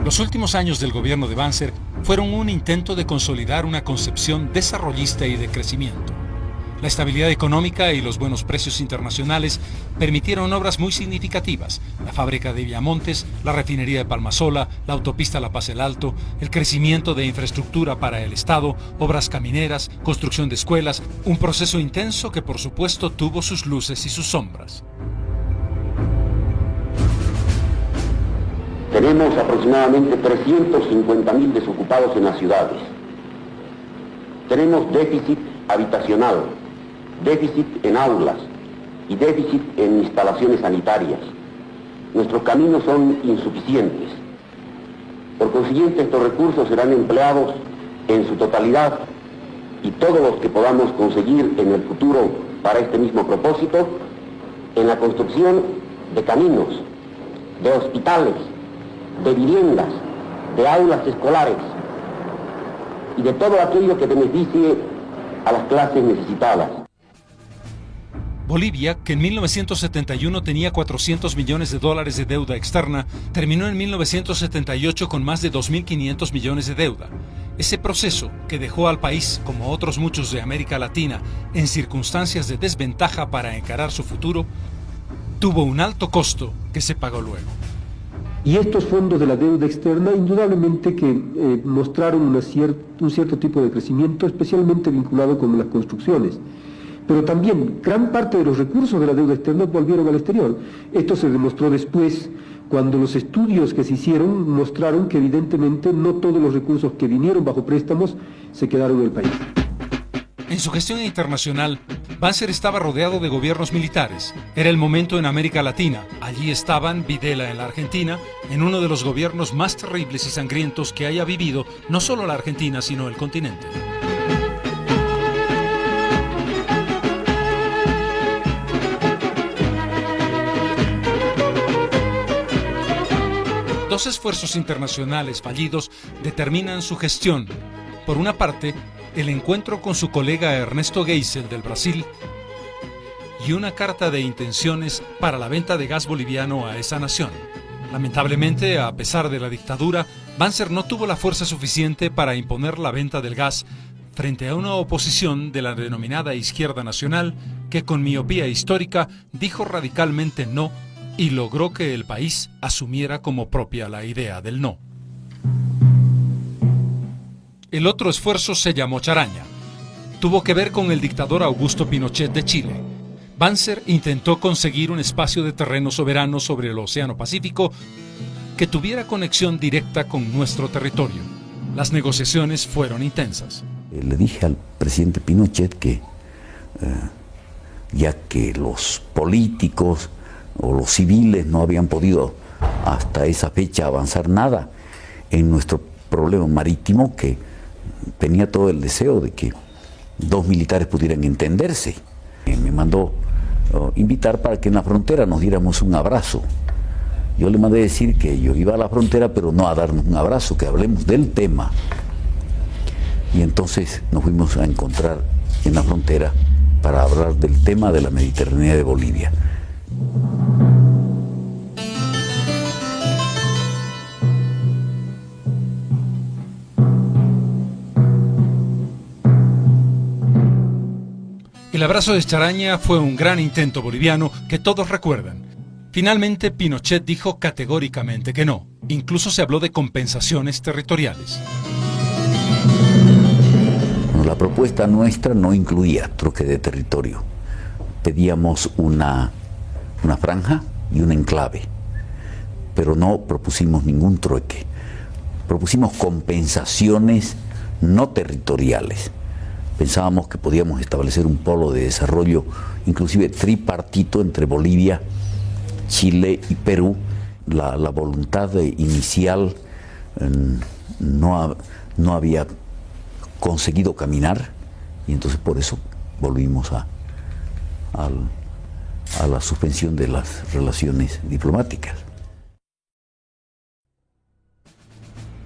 Los últimos años del gobierno de Banzer fueron un intento de consolidar una concepción desarrollista y de crecimiento. La estabilidad económica y los buenos precios internacionales permitieron obras muy significativas: la fábrica de Villamontes, la refinería de Palmasola, la autopista La Paz El Alto, el crecimiento de infraestructura para el Estado, obras camineras, construcción de escuelas, un proceso intenso que por supuesto tuvo sus luces y sus sombras. Tenemos aproximadamente 350.000 desocupados en las ciudades. Tenemos déficit habitacional, déficit en aulas y déficit en instalaciones sanitarias. Nuestros caminos son insuficientes. Por consiguiente, estos recursos serán empleados en su totalidad y todos los que podamos conseguir en el futuro para este mismo propósito, en la construcción de caminos, de hospitales, de viviendas, de aulas escolares y de todo aquello que beneficie a las clases necesitadas. Bolivia, que en 1971 tenía $400 millones de deuda externa, terminó en 1978 con más de 2.500 millones de deuda. Ese proceso, que dejó al país, como otros muchos de América Latina, en circunstancias de desventaja para encarar su futuro, tuvo un alto costo que se pagó luego. Y estos fondos de la deuda externa indudablemente que mostraron un cierto tipo de crecimiento, especialmente vinculado con las construcciones. Pero también gran parte de los recursos de la deuda externa volvieron al exterior. Esto se demostró después, cuando los estudios que se hicieron mostraron que evidentemente no todos los recursos que vinieron bajo préstamos se quedaron en el país. En su gestión internacional, Banzer estaba rodeado de gobiernos militares. Era el momento en América Latina. Allí estaban Videla en la Argentina, en uno de los gobiernos más terribles y sangrientos que haya vivido no solo la Argentina, sino el continente. Dos esfuerzos internacionales fallidos determinan su gestión. Por una parte, el encuentro con su colega Ernesto Geisel del Brasil y una carta de intenciones para la venta de gas boliviano a esa nación. Lamentablemente, a pesar de la dictadura, Banzer no tuvo la fuerza suficiente para imponer la venta del gas frente a una oposición de la denominada Izquierda Nacional que, con miopía histórica, dijo radicalmente no y logró que el país asumiera como propia la idea del no. El otro esfuerzo se llamó Charaña. Tuvo que ver con el dictador Augusto Pinochet de Chile. Banzer intentó conseguir un espacio de terreno soberano sobre el Océano Pacífico que tuviera conexión directa con nuestro territorio. Las negociaciones fueron intensas. Le dije al presidente Pinochet que ya que los políticos o los civiles no habían podido hasta esa fecha avanzar nada en nuestro problema marítimo, que tenía todo el deseo de que dos militares pudieran entenderse. Me mandó invitar para que en la frontera nos diéramos un abrazo Yo le mandé decir que yo iba a la frontera, pero no a darnos un abrazo, que hablemos del tema. Y entonces nos fuimos a encontrar en la frontera para hablar del tema de la Mediterránea de Bolivia. El abrazo de Charaña fue un gran intento boliviano que todos recuerdan. Finalmente, Pinochet dijo categóricamente que no. Incluso se habló de compensaciones territoriales. La propuesta nuestra no incluía troque de territorio. Pedíamos una franja y un enclave, pero no propusimos ningún trueque. Propusimos compensaciones no territoriales. Pensábamos que podíamos establecer un polo de desarrollo, inclusive tripartito entre Bolivia, Chile y Perú. La voluntad inicial no había conseguido caminar, y entonces por eso volvimos a la suspensión de las relaciones diplomáticas.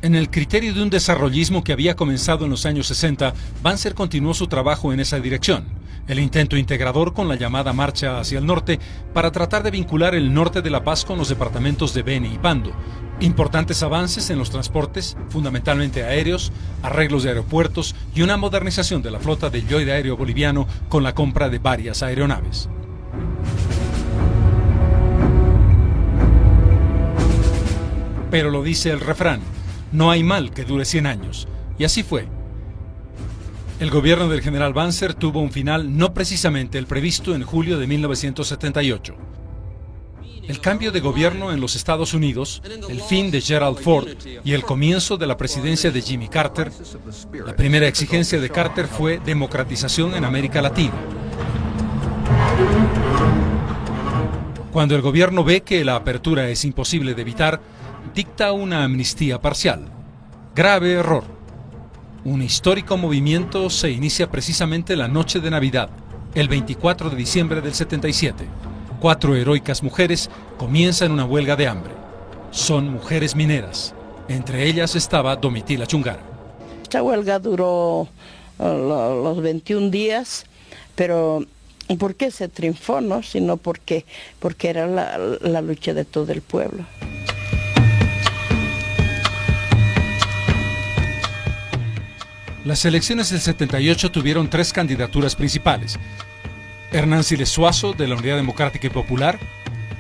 En el criterio de un desarrollismo que había comenzado en los años 60, Banzer continuó su trabajo en esa dirección, el intento integrador con la llamada Marcha hacia el Norte para tratar de vincular el norte de La Paz con los departamentos de Beni y Pando. Importantes avances en los transportes, fundamentalmente aéreos, arreglos de aeropuertos y una modernización de la flota del yoide aéreo boliviano con la compra de varias aeronaves. Pero lo dice el refrán, no hay mal que dure 100 años, y así fue. El gobierno del general Banzer tuvo un final no precisamente el previsto en julio de 1978. El cambio de gobierno en los Estados Unidos, el fin de Gerald Ford y el comienzo de la presidencia de Jimmy Carter, la primera exigencia de Carter fue democratización en América Latina. Cuando el gobierno ve que la apertura es imposible de evitar, dicta una amnistía parcial. Grave error. Un histórico movimiento se inicia precisamente la noche de Navidad, el 24 de diciembre del 77. 4 heroicas mujeres comienzan una huelga de hambre. Son mujeres mineras. Entre ellas estaba Domitila Chungara. Esta huelga duró los 21 días, pero ¿por qué se triunfó? No, sino porque era la lucha de todo el pueblo. Las elecciones del 78 tuvieron 3 candidaturas principales. Hernán Siles Suazo, de la Unidad Democrática y Popular,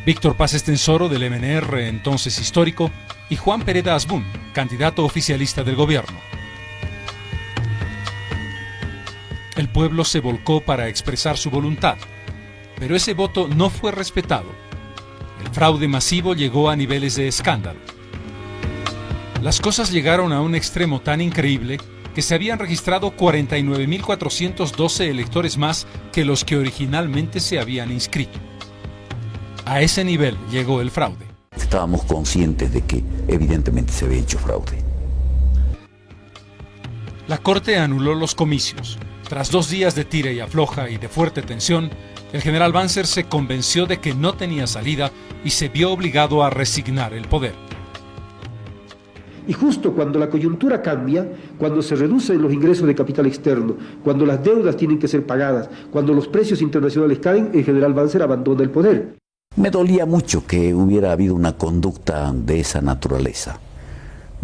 Víctor Paz Estensoro, del MNR, entonces histórico, y Juan Pereda Asbun, candidato oficialista del gobierno. El pueblo se volcó para expresar su voluntad, pero ese voto no fue respetado. El fraude masivo llegó a niveles de escándalo. Las cosas llegaron a un extremo tan increíble que se habían registrado 49.412 electores más que los que originalmente se habían inscrito. A ese nivel llegó el fraude. Estábamos conscientes de que evidentemente se había hecho fraude. La Corte anuló los comicios. Tras 2 días de tira y afloja y de fuerte tensión, el general Banzer se convenció de que no tenía salida y se vio obligado a resignar el poder. Y justo cuando la coyuntura cambia, cuando se reducen los ingresos de capital externo, cuando las deudas tienen que ser pagadas, cuando los precios internacionales caen, el general Banzer abandona el poder. Me dolía mucho que hubiera habido una conducta de esa naturaleza.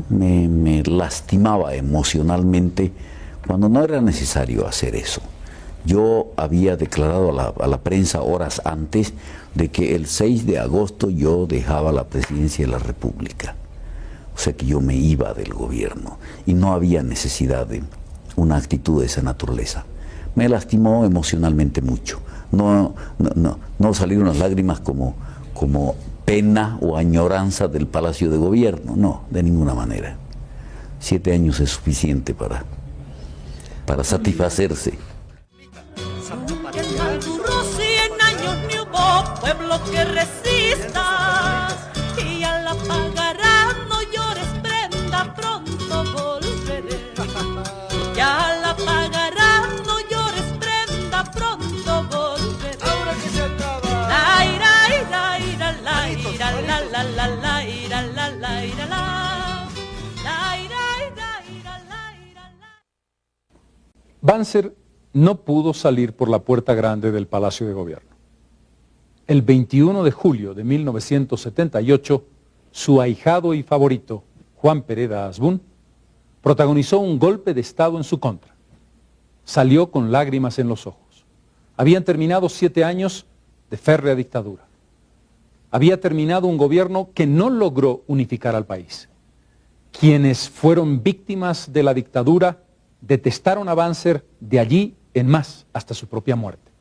Me lastimaba emocionalmente cuando no era necesario hacer eso. Yo había declarado a la prensa horas antes de que el 6 de agosto yo dejaba la presidencia de la República. O sea que yo me iba del gobierno y no había necesidad de una actitud de esa naturaleza. Me lastimó emocionalmente mucho. No salieron las lágrimas como pena o añoranza del Palacio de Gobierno, no, de ninguna manera. 7 años es suficiente para satisfacerse. Pueblo que resista y a la pagará, no llores, prenda, pronto volveré. Ya la pagará, no llores, prenda, pronto volveré. Ahora que se acaba. La ira, la ira, la ira, la la la la. Banzer no pudo salir por la puerta grande del Palacio de Gobierno. El 21 de julio de 1978, su ahijado y favorito, Juan Pereda Asbun, protagonizó un golpe de Estado en su contra. Salió con lágrimas en los ojos. Habían terminado 7 años de férrea dictadura. Había terminado un gobierno que no logró unificar al país. Quienes fueron víctimas de la dictadura detestaron a Banzer de allí en más hasta su propia muerte.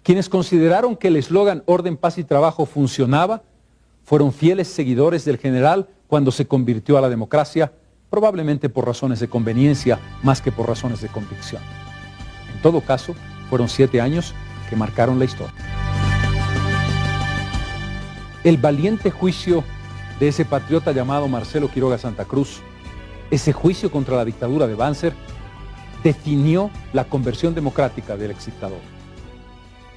Quienes consideraron que el eslogan Orden, Paz y Trabajo funcionaba, fueron fieles seguidores del general cuando se convirtió a la democracia, probablemente por razones de conveniencia más que por razones de convicción. En todo caso, fueron 7 años que marcaron la historia. El valiente juicio de ese patriota llamado Marcelo Quiroga Santa Cruz, ese juicio contra la dictadura de Banzer, definió la conversión democrática del exdictador.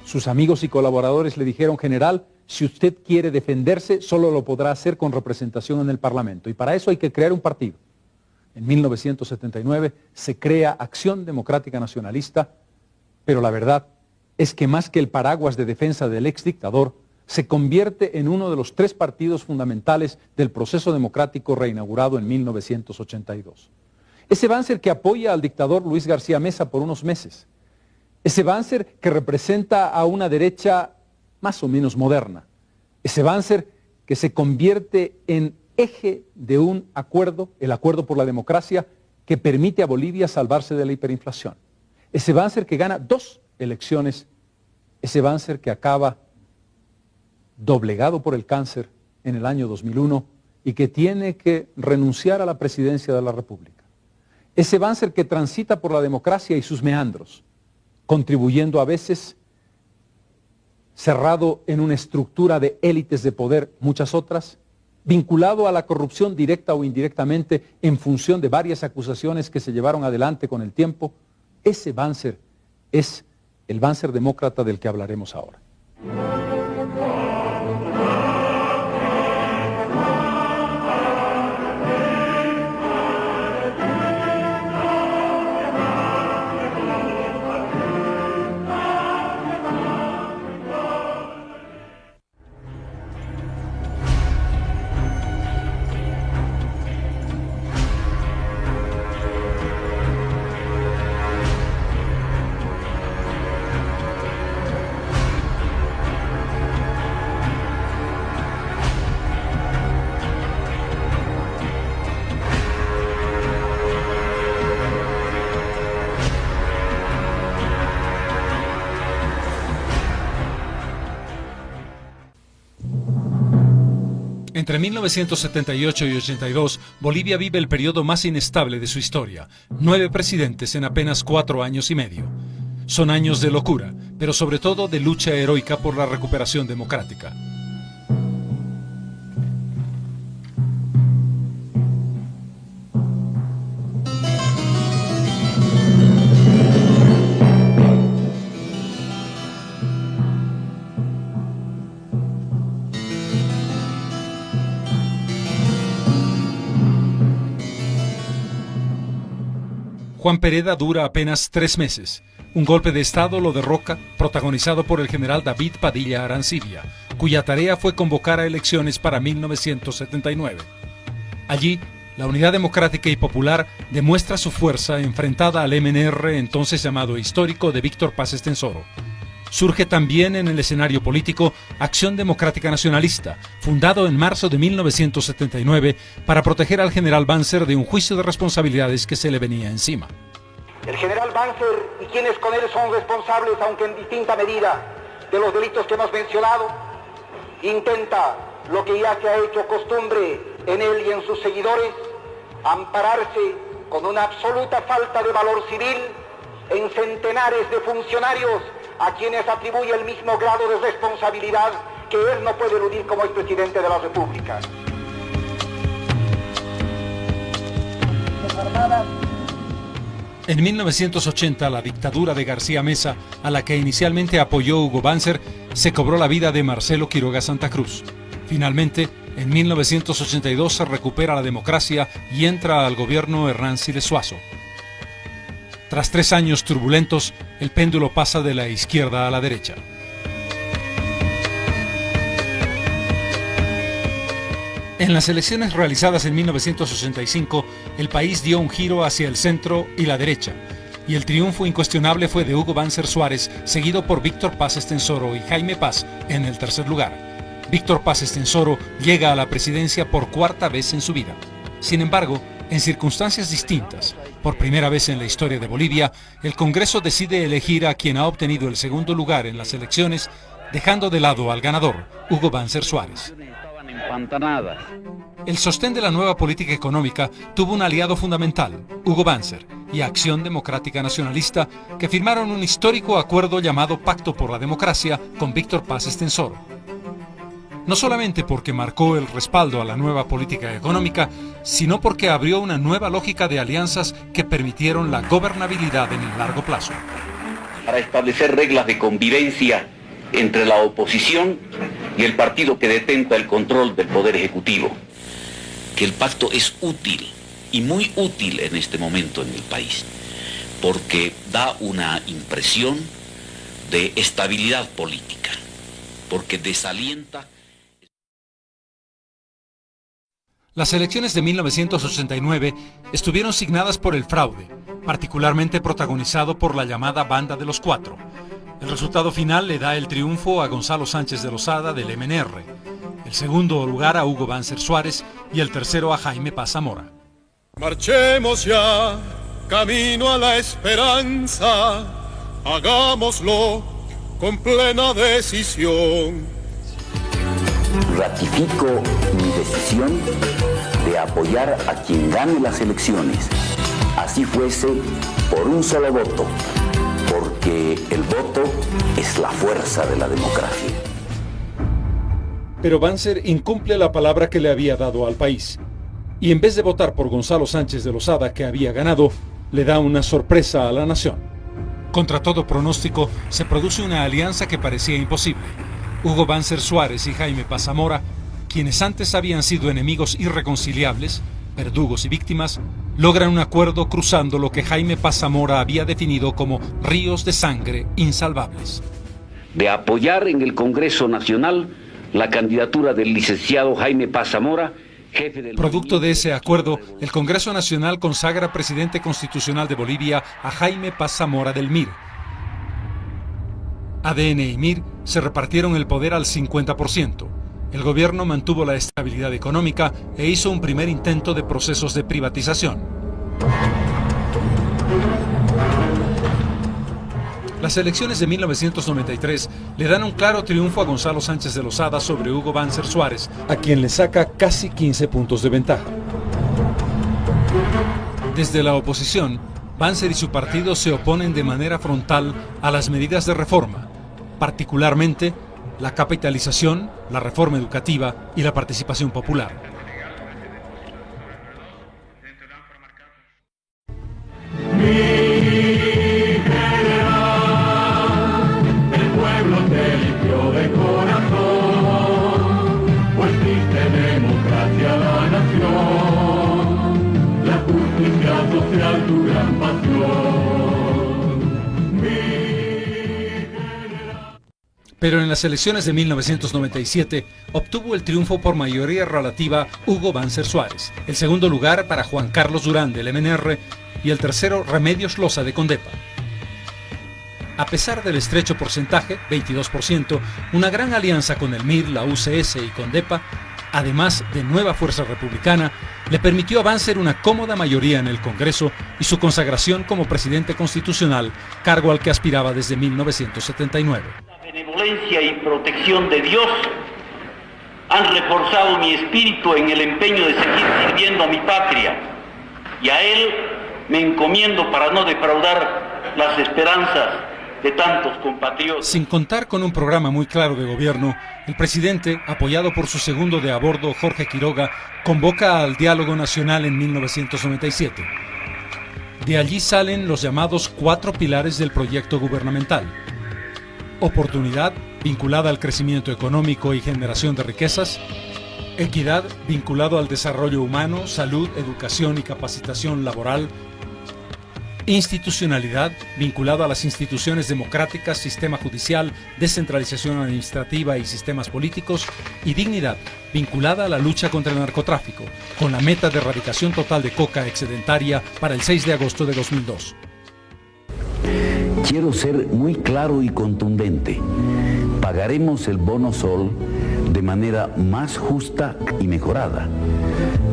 Sus amigos y colaboradores le dijeron: general, si usted quiere defenderse, solo lo podrá hacer con representación en el Parlamento, y para eso hay que crear un partido. En 1979 se crea Acción Democrática Nacionalista, pero la verdad es que más que el paraguas de defensa del exdictador, se convierte en uno de los 3 partidos fundamentales del proceso democrático reinaugurado en 1982. Ese Banzer que apoya al dictador Luis García Meza por unos meses. Ese Banzer que representa a una derecha más o menos moderna. Ese Banzer que se convierte en eje de un acuerdo, el acuerdo por la democracia, que permite a Bolivia salvarse de la hiperinflación. Ese Banzer que gana 2 elecciones. Ese Banzer que acaba doblegado por el cáncer en el año 2001 y que tiene que renunciar a la presidencia de la República. Ese Banzer que transita por la democracia y sus meandros, contribuyendo a veces, cerrado en una estructura de élites de poder, muchas otras, vinculado a la corrupción directa o indirectamente en función de varias acusaciones que se llevaron adelante con el tiempo. Ese Banzer es el Banzer demócrata del que hablaremos ahora. Entre 1978 y 82, Bolivia vive el periodo más inestable de su historia. 9 presidentes en apenas 4 años y medio. Son años de locura, pero sobre todo de lucha heroica por la recuperación democrática. Juan Pereda dura apenas 3 meses. Un golpe de Estado lo derroca, protagonizado por el general David Padilla Arancibia, cuya tarea fue convocar a elecciones para 1979. Allí, la Unidad Democrática y Popular demuestra su fuerza enfrentada al MNR, entonces llamado Histórico, de Víctor Paz Estenssoro. Surge también en el escenario político Acción Democrática Nacionalista, fundado en marzo de 1979 para proteger al general Banzer de un juicio de responsabilidades que se le venía encima. El general Banzer y quienes con él son responsables, aunque en distinta medida, de los delitos que hemos mencionado, intenta lo que ya se ha hecho costumbre en él y en sus seguidores, ampararse con una absoluta falta de valor civil en centenares de funcionarios a quienes atribuye el mismo grado de responsabilidad que él no puede eludir como expresidente de la República. En 1980, la dictadura de García Meza, a la que inicialmente apoyó Hugo Banzer, se cobró la vida de Marcelo Quiroga Santa Cruz. Finalmente, en 1982 se recupera la democracia y entra al gobierno Hernán Siles Suazo. Tras 3 años turbulentos, el péndulo pasa de la izquierda a la derecha. En las elecciones realizadas en 1985, el país dio un giro hacia el centro y la derecha, y el triunfo incuestionable fue de Hugo Banzer Suárez, seguido por Víctor Paz Estenssoro y Jaime Paz en el tercer lugar. Víctor Paz Estenssoro llega a la presidencia por 4ª vez en su vida. Sin embargo, en circunstancias distintas, por primera vez en la historia de Bolivia, el Congreso decide elegir a quien ha obtenido el segundo lugar en las elecciones, dejando de lado al ganador, Hugo Banzer Suárez. El sostén de la nueva política económica tuvo un aliado fundamental, Hugo Banzer y Acción Democrática Nacionalista, que firmaron un histórico acuerdo llamado Pacto por la Democracia con Víctor Paz Estenssoro. No solamente porque marcó el respaldo a la nueva política económica, sino porque abrió una nueva lógica de alianzas que permitieron la gobernabilidad en el largo plazo. Para establecer reglas de convivencia entre la oposición y el partido que detenta el control del Poder Ejecutivo. Que el pacto es útil, y muy útil en este momento en el país, porque da una impresión de estabilidad política, porque desalienta. Las elecciones de 1989 estuvieron signadas por el fraude, particularmente protagonizado por la llamada Banda de los Cuatro. El resultado final le da el triunfo a Gonzalo Sánchez de Lozada del MNR, el segundo lugar a Hugo Banzer Suárez y el tercero a Jaime Paz Zamora. Marchemos ya, camino a la esperanza, hagámoslo con plena decisión. Ratifico mi decisión de apoyar a quien gane las elecciones, así fuese por un solo voto, porque el voto es la fuerza de la democracia. Pero Banzer incumple la palabra que le había dado al país, y en vez de votar por Gonzalo Sánchez de Lozada, que había ganado, le da una sorpresa a la nación. Contra todo pronóstico, se produce una alianza que parecía imposible. Hugo Banzer Suárez y Jaime Paz Zamora, quienes antes habían sido enemigos irreconciliables, verdugos y víctimas, logran un acuerdo cruzando lo que Jaime Paz Zamora había definido como ríos de sangre insalvables. De apoyar en el Congreso Nacional la candidatura del licenciado Jaime Paz Zamora, jefe del... Producto de ese acuerdo, el Congreso Nacional consagra presidente constitucional de Bolivia a Jaime Paz Zamora del MIR. ADN y MIR se repartieron el poder al 50%. El gobierno mantuvo la estabilidad económica e hizo un primer intento de procesos de privatización. Las elecciones de 1993 le dan un claro triunfo a Gonzalo Sánchez de Lozada sobre Hugo Banzer Suárez, a quien le saca casi 15 puntos de ventaja. Desde la oposición, Banzer y su partido se oponen de manera frontal a las medidas de reforma, particularmente la capitalización, la reforma educativa y la participación popular. Pero en las elecciones de 1997 obtuvo el triunfo por mayoría relativa Hugo Banzer Suárez, el segundo lugar para Juan Carlos Durán del MNR y el tercero Remedios Loza de Condepa. A pesar del estrecho porcentaje, 22%, una gran alianza con el MIR, la UCS y Condepa, además de Nueva Fuerza Republicana, le permitió a Banzer una cómoda mayoría en el Congreso y su consagración como presidente constitucional, cargo al que aspiraba desde 1979. Benevolencia y protección de Dios han reforzado mi espíritu en el empeño de seguir sirviendo a mi patria, y a él me encomiendo para no defraudar las esperanzas de tantos compatriotas. Sin contar con un programa muy claro de gobierno, el presidente, apoyado por su segundo de a bordo, Jorge Quiroga, convoca al diálogo nacional en 1997. De allí salen los llamados 4 pilares del proyecto gubernamental: oportunidad, vinculada al crecimiento económico y generación de riquezas; equidad, vinculado al desarrollo humano, salud, educación y capacitación laboral; Institucionalidad, vinculado a las instituciones democráticas, sistema judicial, descentralización administrativa y sistemas políticos. Y dignidad, vinculada a la lucha contra el narcotráfico, con la meta de erradicación total de coca excedentaria para el 6 de agosto de 2002. Quiero ser muy claro y contundente. Pagaremos el bono sol de manera más justa y mejorada.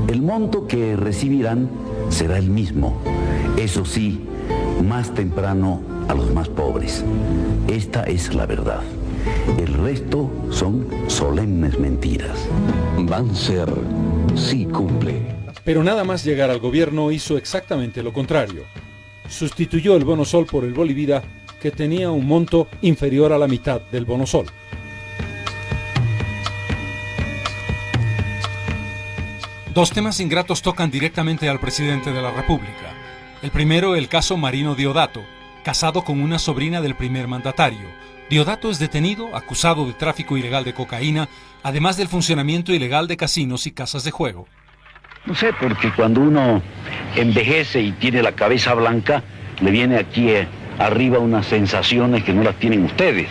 El monto que recibirán será el mismo, eso sí, más temprano a los más pobres. Esta es la verdad. El resto son solemnes mentiras. Banzer sí cumple. Pero nada más llegar al gobierno hizo exactamente lo contrario. Sustituyó el bono sol por el Bolivida, que tenía un monto inferior a la mitad del bono sol. Dos temas ingratos tocan directamente al presidente de la República. El primero, el caso Marino Diodato, casado con una sobrina del primer mandatario. Diodato es detenido, acusado de tráfico ilegal de cocaína, además del funcionamiento ilegal de casinos y casas de juego. No sé, porque cuando uno envejece y tiene la cabeza blanca, le viene aquí arriba unas sensaciones que no las tienen ustedes.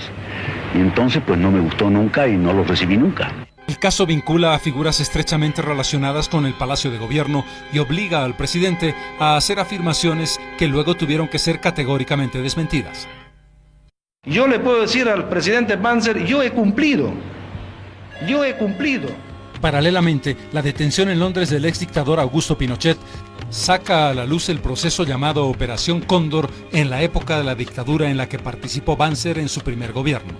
Y entonces pues no me gustó nunca y no lo recibí nunca. El caso vincula a figuras estrechamente relacionadas con el Palacio de Gobierno y obliga al presidente a hacer afirmaciones que luego tuvieron que ser categóricamente desmentidas. Yo le puedo decir al presidente Banzer, yo he cumplido. Paralelamente, la detención en Londres del ex dictador Augusto Pinochet saca a la luz el proceso llamado Operación Cóndor en la época de la dictadura en la que participó Banzer en su primer gobierno.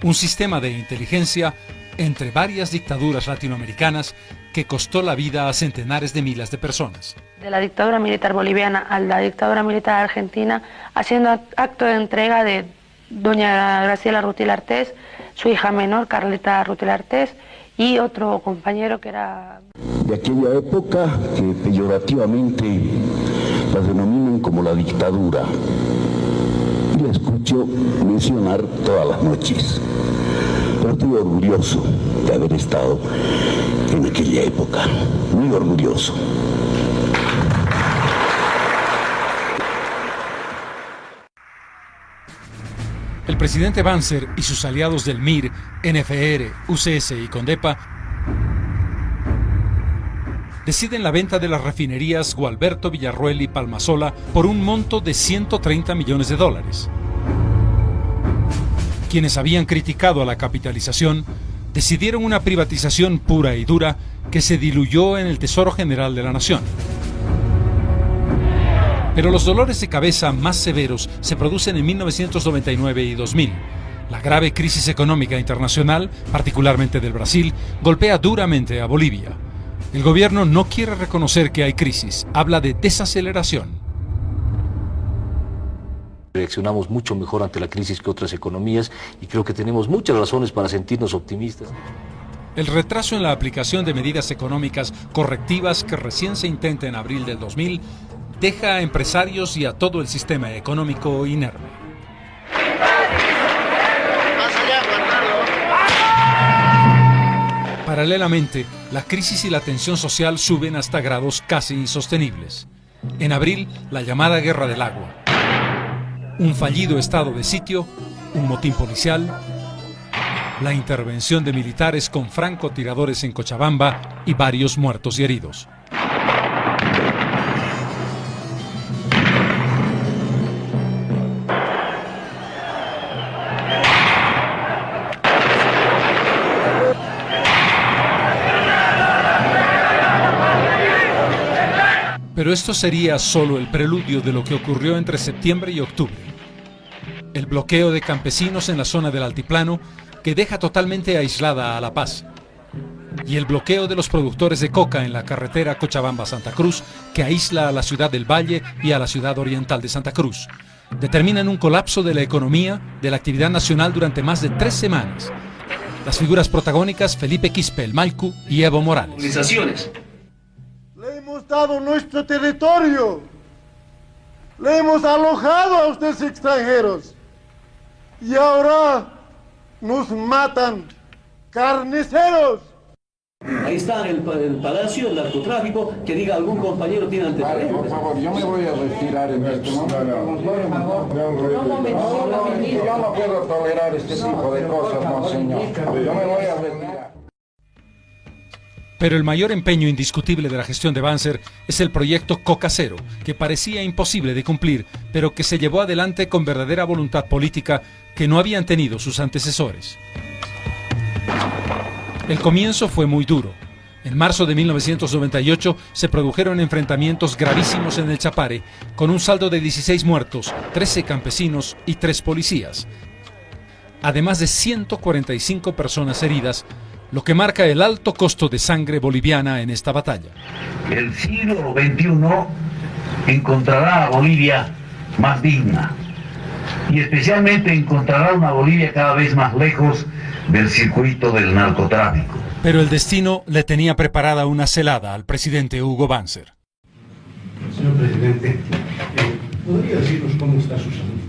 Un sistema de inteligencia entre varias dictaduras latinoamericanas que costó la vida a centenares de miles de personas. De la dictadura militar boliviana a la dictadura militar argentina, haciendo acto de entrega de doña Graciela Rutil Artés, su hija menor, Carlita Rutil Artés, y otro compañero que era... De aquella época que peyorativamente la denominan como la dictadura. Y la escucho mencionar todas las noches. Pero estoy orgulloso de haber estado en aquella época, muy orgulloso. El presidente Banzer y sus aliados del MIR, NFR, UCS y Condepa deciden la venta de las refinerías Gualberto, Villarroel y Palmasola por un monto de $130 millones. Quienes habían criticado a la capitalización decidieron una privatización pura y dura que se diluyó en el Tesoro General de la Nación. Pero los dolores de cabeza más severos se producen en 1999 y 2000. La grave crisis económica internacional, particularmente del Brasil, golpea duramente a Bolivia. El gobierno no quiere reconocer que hay crisis, habla de desaceleración. Reaccionamos mucho mejor ante la crisis que otras economías y creo que tenemos muchas razones para sentirnos optimistas. El retraso en la aplicación de medidas económicas correctivas que recién se intenta en abril del 2000 deja a empresarios y a todo el sistema económico inerme. Paralelamente, la crisis y la tensión social suben hasta grados casi insostenibles. En abril, la llamada Guerra del Agua. Un fallido estado de sitio, un motín policial, la intervención de militares con francotiradores en Cochabamba y varios muertos y heridos. Pero esto sería solo el preludio de lo que ocurrió entre septiembre y octubre. El bloqueo de campesinos en la zona del altiplano que deja totalmente aislada a La Paz. Y el bloqueo de los productores de coca en la carretera Cochabamba-Santa Cruz que aísla a la ciudad del Valle y a la ciudad oriental de Santa Cruz. Determinan un colapso de la economía, de la actividad nacional durante más de 3 semanas. Las figuras protagónicas Felipe Quispe, el Malcu y Evo Morales. Le hemos dado nuestro territorio, le hemos alojado a ustedes extranjeros y ahora nos matan carniceros. Ahí está el palacio, el narcotráfico, que diga algún compañero tiene antecedentes. Por favor, yo me voy a retirar en este momento. Yo no puedo tolerar este tipo de cosas, monseñor. Yo me voy a retirar. Pero el mayor empeño indiscutible de la gestión de Banzer es el proyecto Coca Cero, que parecía imposible de cumplir, pero que se llevó adelante con verdadera voluntad política que no habían tenido sus antecesores. El comienzo fue muy duro. En marzo de 1998 se produjeron enfrentamientos gravísimos en el Chapare, con un saldo de 16 muertos, 13 campesinos y 3 policías, además de 145 personas heridas, lo que marca el alto costo de sangre boliviana en esta batalla. El siglo XXI encontrará a Bolivia más digna y especialmente encontrará una Bolivia cada vez más lejos del circuito del narcotráfico. Pero el destino le tenía preparada una celada al presidente Hugo Banzer. Señor presidente, ¿podría decirnos cómo está su salud?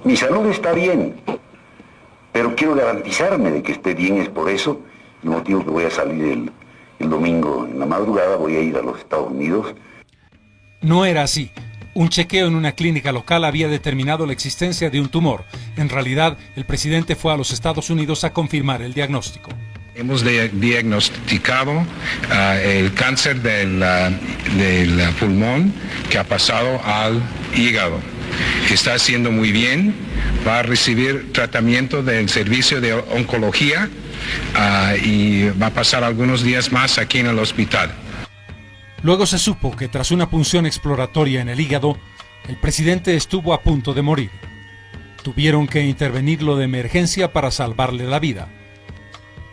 Mi salud está bien, pero quiero garantizarme de que esté bien. Es por eso el motivo que voy a salir el domingo en la madrugada, voy a ir a los Estados Unidos. No era así. Un chequeo en una clínica local había determinado la existencia de un tumor. En realidad, el presidente fue a los Estados Unidos a confirmar el diagnóstico. Hemos diagnosticado el cáncer del pulmón que ha pasado al hígado. Está haciendo muy bien, va a recibir tratamiento del servicio de oncología y va a pasar algunos días más aquí en el hospital. Luego se supo que tras una punción exploratoria en el hígado, el presidente estuvo a punto de morir. Tuvieron que intervenirlo de emergencia para salvarle la vida.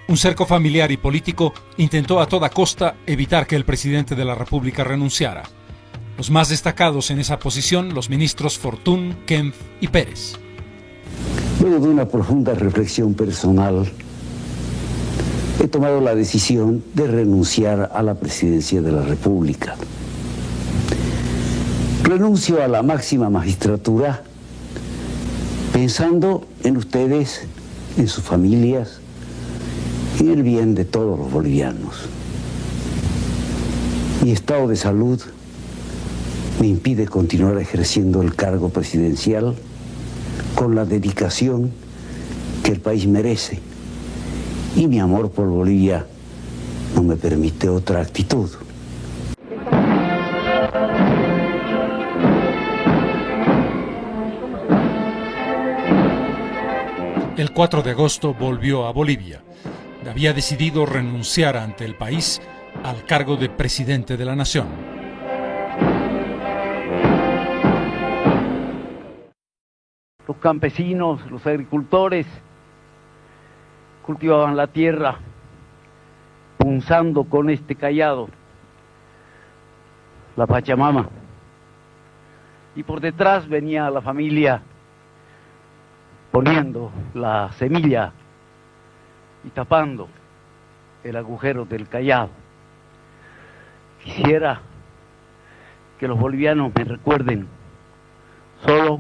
Un cerco familiar y político intentó a toda costa evitar que el presidente de la República renunciara. Los más destacados en esa posición, los ministros Fortún, Kempf y Pérez. Luego de una profunda reflexión personal, he tomado la decisión de renunciar a la presidencia de la República. Renuncio a la máxima magistratura pensando en ustedes, en sus familias y en el bien de todos los bolivianos. Mi estado de salud me impide continuar ejerciendo el cargo presidencial con la dedicación que el país merece. Y mi amor por Bolivia no me permite otra actitud. El 4 de agosto volvió a Bolivia. Había decidido renunciar ante el país al cargo de presidente de la nación. Los campesinos, los agricultores cultivaban la tierra punzando con este cayado la Pachamama, y por detrás venía la familia poniendo la semilla y tapando el agujero del cayado. Quisiera que los bolivianos me recuerden solo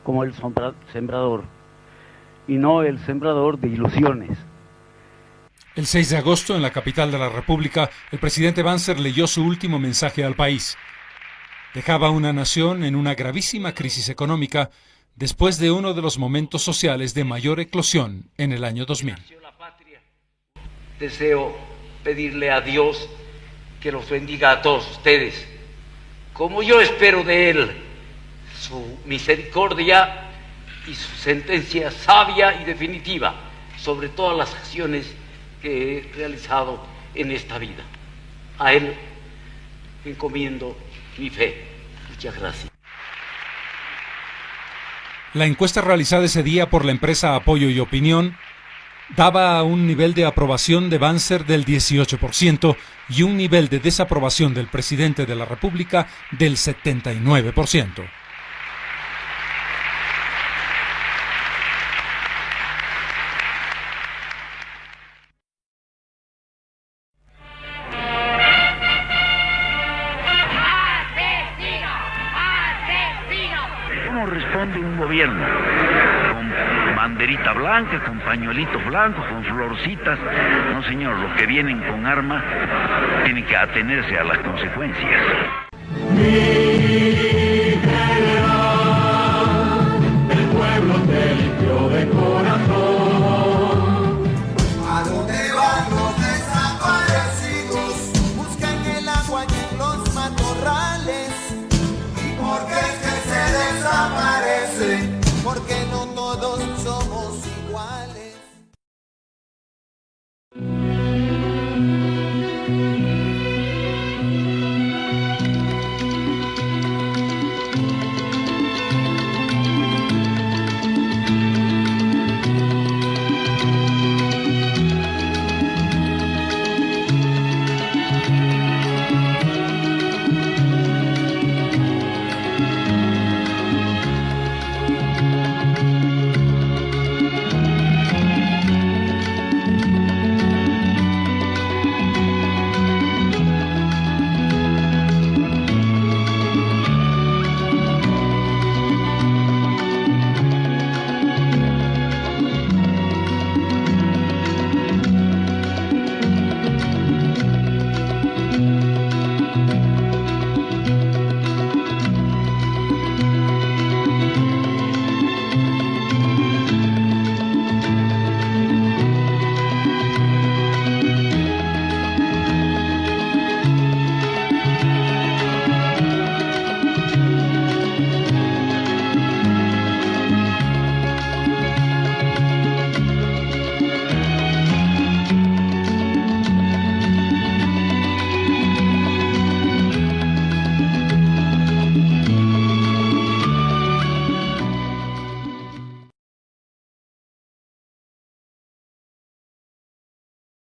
como el sembrador y no el sembrador de ilusiones. El 6 de agosto, en la capital de la República, el presidente Banzer leyó su último mensaje al país. Dejaba una nación en una gravísima crisis económica después de uno de los momentos sociales de mayor eclosión en el año 2000. Deseo pedirle a Dios que los bendiga a todos ustedes, como yo espero de Él su misericordia y su sentencia sabia y definitiva sobre todas las acciones que he realizado en esta vida. A Él encomiendo mi fe. Muchas gracias. La encuesta realizada ese día por la empresa Apoyo y Opinión daba un nivel de aprobación de Banzer del 18% y un nivel de desaprobación del presidente de la República del 79%. ¿Cómo responde un gobierno con banderita blanca blanca, con pañuelitos blancos, con florcitas. No, señor, los que vienen con armas tienen que atenerse a las consecuencias.